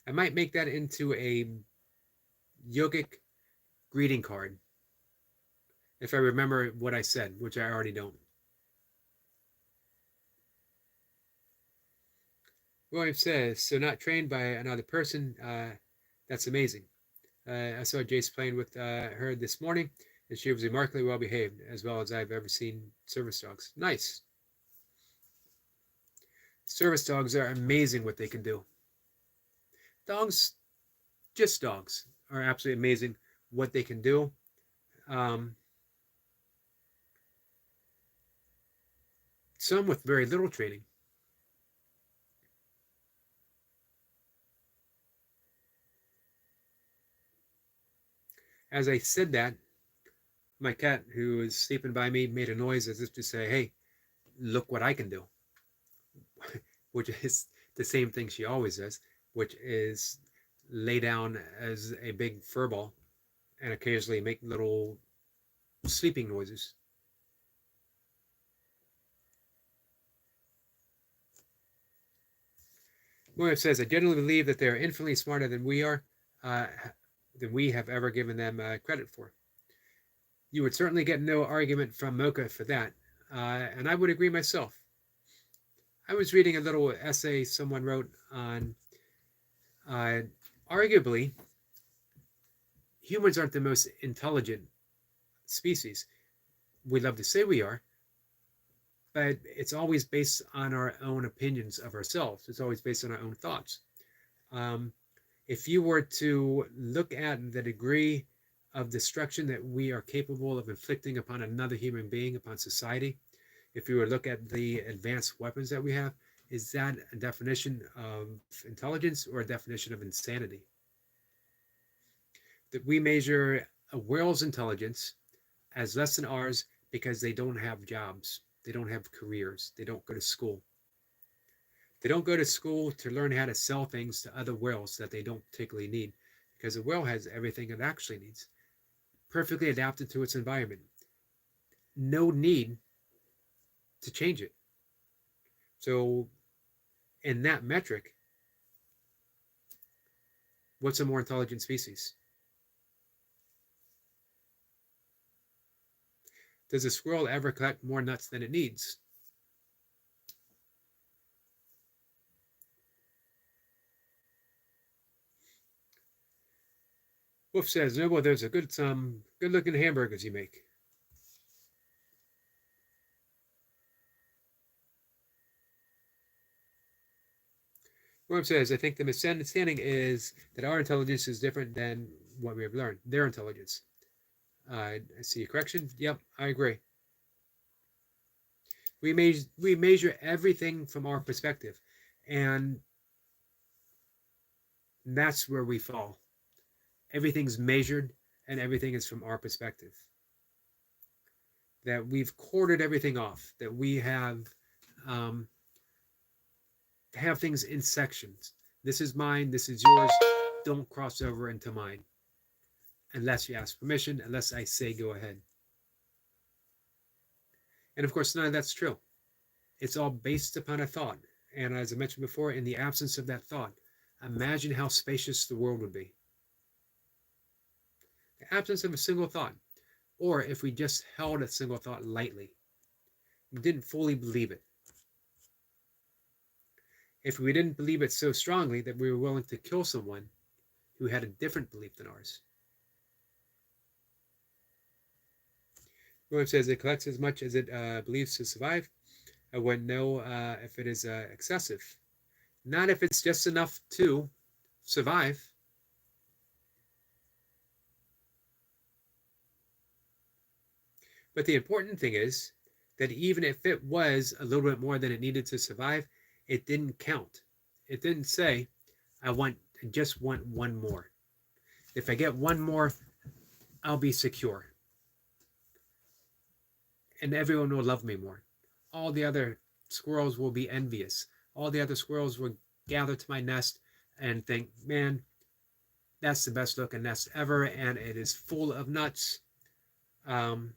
I might make that into a yogic greeting card if I remember what I said, which I already don't. William says, so not trained by another person. That's amazing. I saw Jace playing with her this morning, and she was remarkably well behaved, as well as I've ever seen service dogs. Nice. Service dogs are amazing what they can do. Dogs, just dogs, are absolutely amazing what they can do. Some with very little training. As I said that, my cat, who was sleeping by me, made a noise as if to say, hey, look what I can do. Which is the same thing she always does, which is lay down as a big furball and occasionally make little sleeping noises. William says, I generally believe that they are infinitely smarter than we are, than we have ever given them credit for. You would certainly get no argument from Mocha for that, and I would agree myself. I was reading a little essay someone wrote on arguably humans aren't the most intelligent species. We love to say we are, but it's always based on our own opinions of ourselves. It's always based on our own thoughts. If you were to look at the degree of destruction that we are capable of inflicting upon another human being, upon society, if you were to look at the advanced weapons that we have, is that a definition of intelligence or a definition of insanity? That we measure a whale's intelligence as less than ours because they don't have jobs, they don't have careers, they don't go to school. They don't go to school to learn how to sell things to other whales that they don't particularly need, because a whale has everything it actually needs, perfectly adapted to its environment. No need to change it. So, in that metric, what's a more intelligent species? Does a squirrel ever collect more nuts than it needs? Wolf says, no, well, there's a some good looking hamburgers you make. Wolf says, I think the misunderstanding is that our intelligence is different than what we have learned, their intelligence. I see a correction. Yep, I agree. We measure everything from our perspective, and that's where we fall. Everything's measured, and everything is from our perspective. That we've corded everything off. That we have things in sections. This is mine. This is yours. Don't cross over into mine, unless you ask permission. Unless I say go ahead. And of course, none of that's true. It's all based upon a thought. And as I mentioned before, in the absence of that thought, imagine how spacious the world would be. The absence of a single thought. Or if we just held a single thought lightly, we didn't fully believe it. If we didn't believe it so strongly that we were willing to kill someone who had a different belief than ours. William says it collects as much as it believes to survive. I wouldn't know if it is excessive. Not if it's just enough to survive. But the important thing is that even if it was a little bit more than it needed to survive, it didn't count. It didn't say, I just want one more. If I get one more, I'll be secure. And everyone will love me more. All the other squirrels will be envious. All the other squirrels will gather to my nest and think, man, That's the best looking nest ever, and it is full of nuts, um,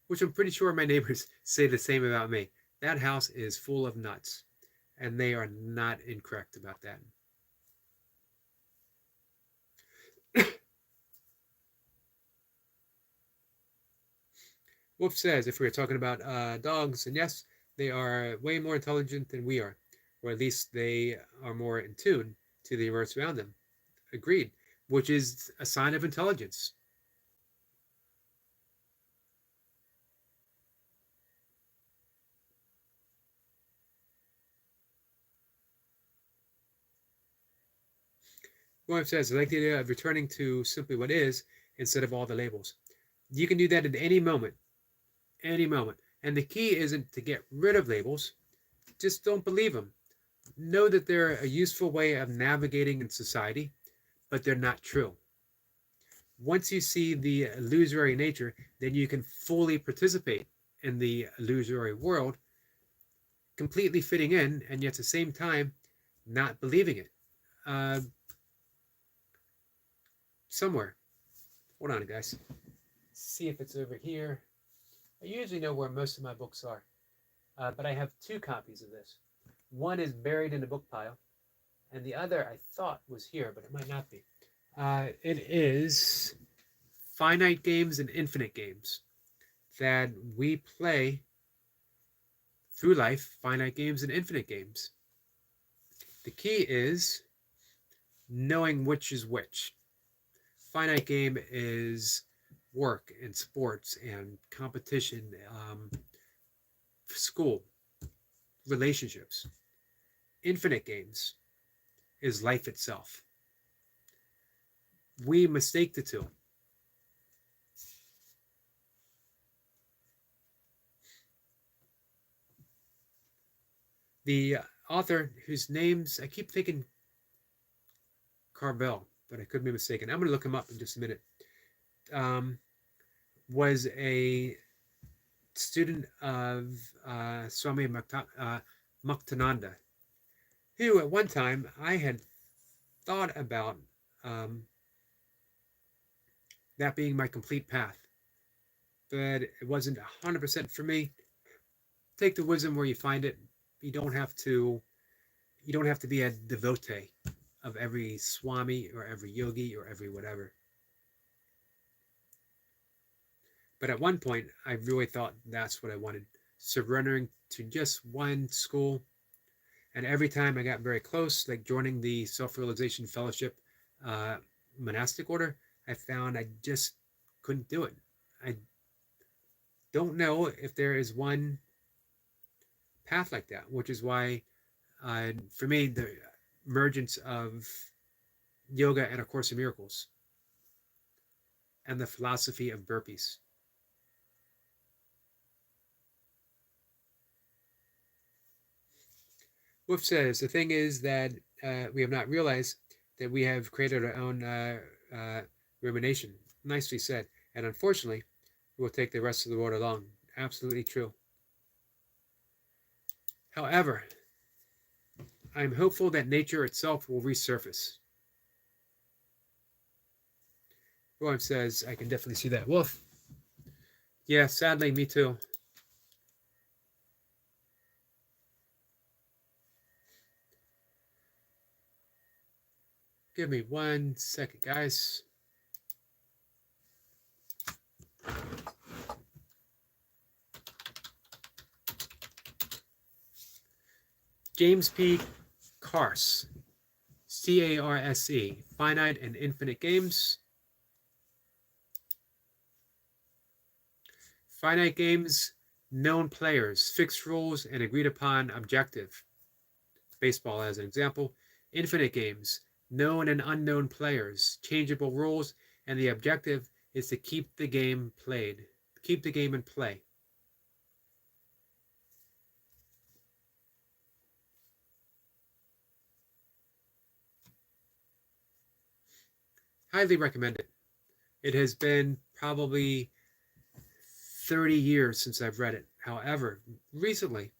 which I'm pretty sure my neighbors say the same about me. That house is full of nuts, and they are not incorrect about that. Wolf says if we are talking about dogs, and yes, they are way more intelligent than we are, or at least they are more in tune to the universe around them. Agreed, which is a sign of intelligence. Wolf says I like the idea of returning to simply what is instead of all the labels. You can do that at any moment, any moment. And the key isn't to get rid of labels, just don't believe them. Know that they're a useful way of navigating in society, but they're not true. Once you see the illusory nature, then you can fully participate in the illusory world, completely fitting in, and yet at the same time, not believing it. Uh, Somewhere. Hold on, guys. See if it's over here. I usually know where most of my books are, but I have two copies of this. One is buried in a book pile, and the other I thought was here, but it might not be. It is Finite Games and Infinite Games that we play through life, finite games and infinite games. The key is knowing which is which. Finite game is work and sports and competition, school, relationships. Infinite games is life itself. We mistake the two. The author, whose names I keep thinking Carvel, but I could be mistaken. I'm going to look him up in just a minute. Was a student of Swami Muktananda, who at one time I had thought about that being my complete path, but it wasn't 100% for me. Take the wisdom where you find it. You don't have to be a devotee of every Swami or every yogi or every whatever. But at one point, I really thought that's what I wanted, surrendering to just one school. And every time I got very close, like joining the Self-Realization Fellowship monastic order, I found I just couldn't do it. I don't know if there is one path like that, which is why, for me, the emergence of yoga and A Course in Miracles and the philosophy of burpees. Wolf says, the thing is that we have not realized that we have created our own rumination. Nicely said. And unfortunately, we'll take the rest of the world along. Absolutely true. However, I'm hopeful that nature itself will resurface. Wolf says, I can definitely see that. Wolf. Yeah, sadly, me too. Give me 1 second, guys. James P. Carse, C-A-R-S-E, Finite and Infinite Games. Finite games, known players, fixed rules, and agreed upon objective. Baseball as an example. Infinite games, known and unknown players, changeable rules, and the objective is to keep the game played. Keep the game in play. Highly recommend it. It has been probably 30 years since I've read it. However, recently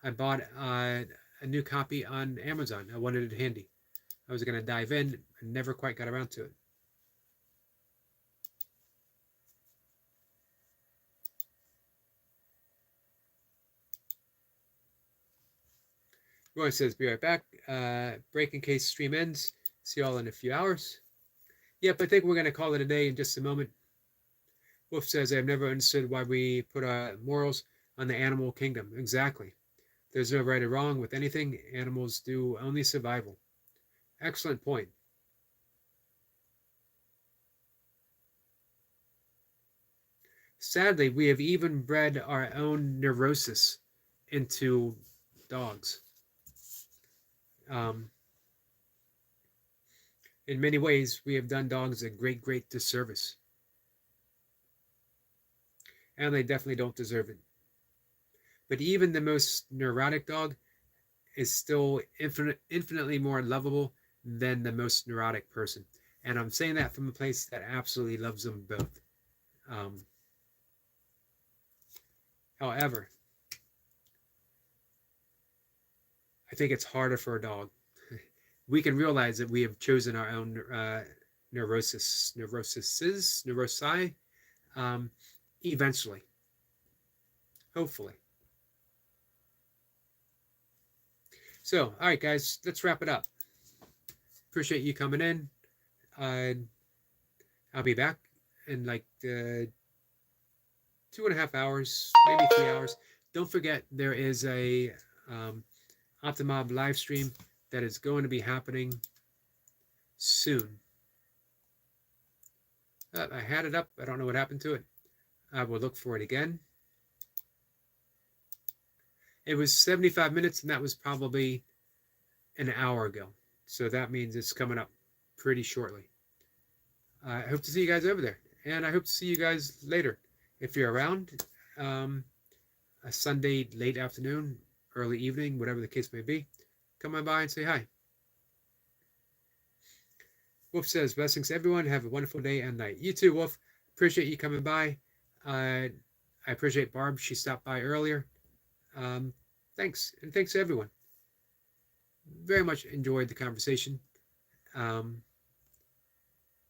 I bought a new copy on Amazon. I wanted it handy. I was going to dive in and never quite got around to it. Roy says, be right back. Break in case stream ends. See y'all in a few hours. Yep, I think we're going to call it a day in just a moment. Wolf says, I've never understood why we put our morals on the animal kingdom. Exactly. There's no right or wrong with anything. Animals do only survival. Excellent point. Sadly, we have even bred our own neurosis into dogs. In many ways, we have done dogs a great, great disservice. And they definitely don't deserve it. But even the most neurotic dog is still infinitely more lovable than the most neurotic person. And I'm saying that from a place that absolutely loves them both. However, I think it's harder for a dog. We can realize that we have chosen our own neurosi, eventually, hopefully. So, all right, guys, let's wrap it up. Appreciate you coming in. I'll be back in like 2.5 hours, maybe 3 hours. Don't forget, there is a Optimob live stream that is going to be happening soon. I had it up. I don't know what happened to it. I will look for it again. It was 75 minutes, and that was probably an hour ago. So that means it's coming up pretty shortly. I hope to see you guys over there. And I hope to see you guys later. If you're around, a Sunday late afternoon, early evening, whatever the case may be, come on by and say hi. Wolf says, blessings everyone. Have a wonderful day and night. You too, Wolf. Appreciate you coming by. I appreciate Barb. She stopped by earlier. Thanks. And thanks to everyone. Very much enjoyed the conversation. Man,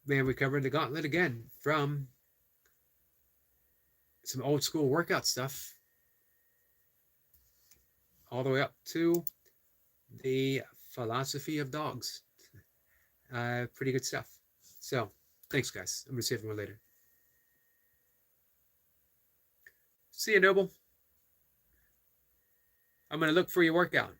we covered the gauntlet again, from some old school workout stuff all the way up to the philosophy of dogs. Pretty good stuff. So, thanks, guys. I'm going to see everyone later. See you, Noble. I'm going to look for your workout.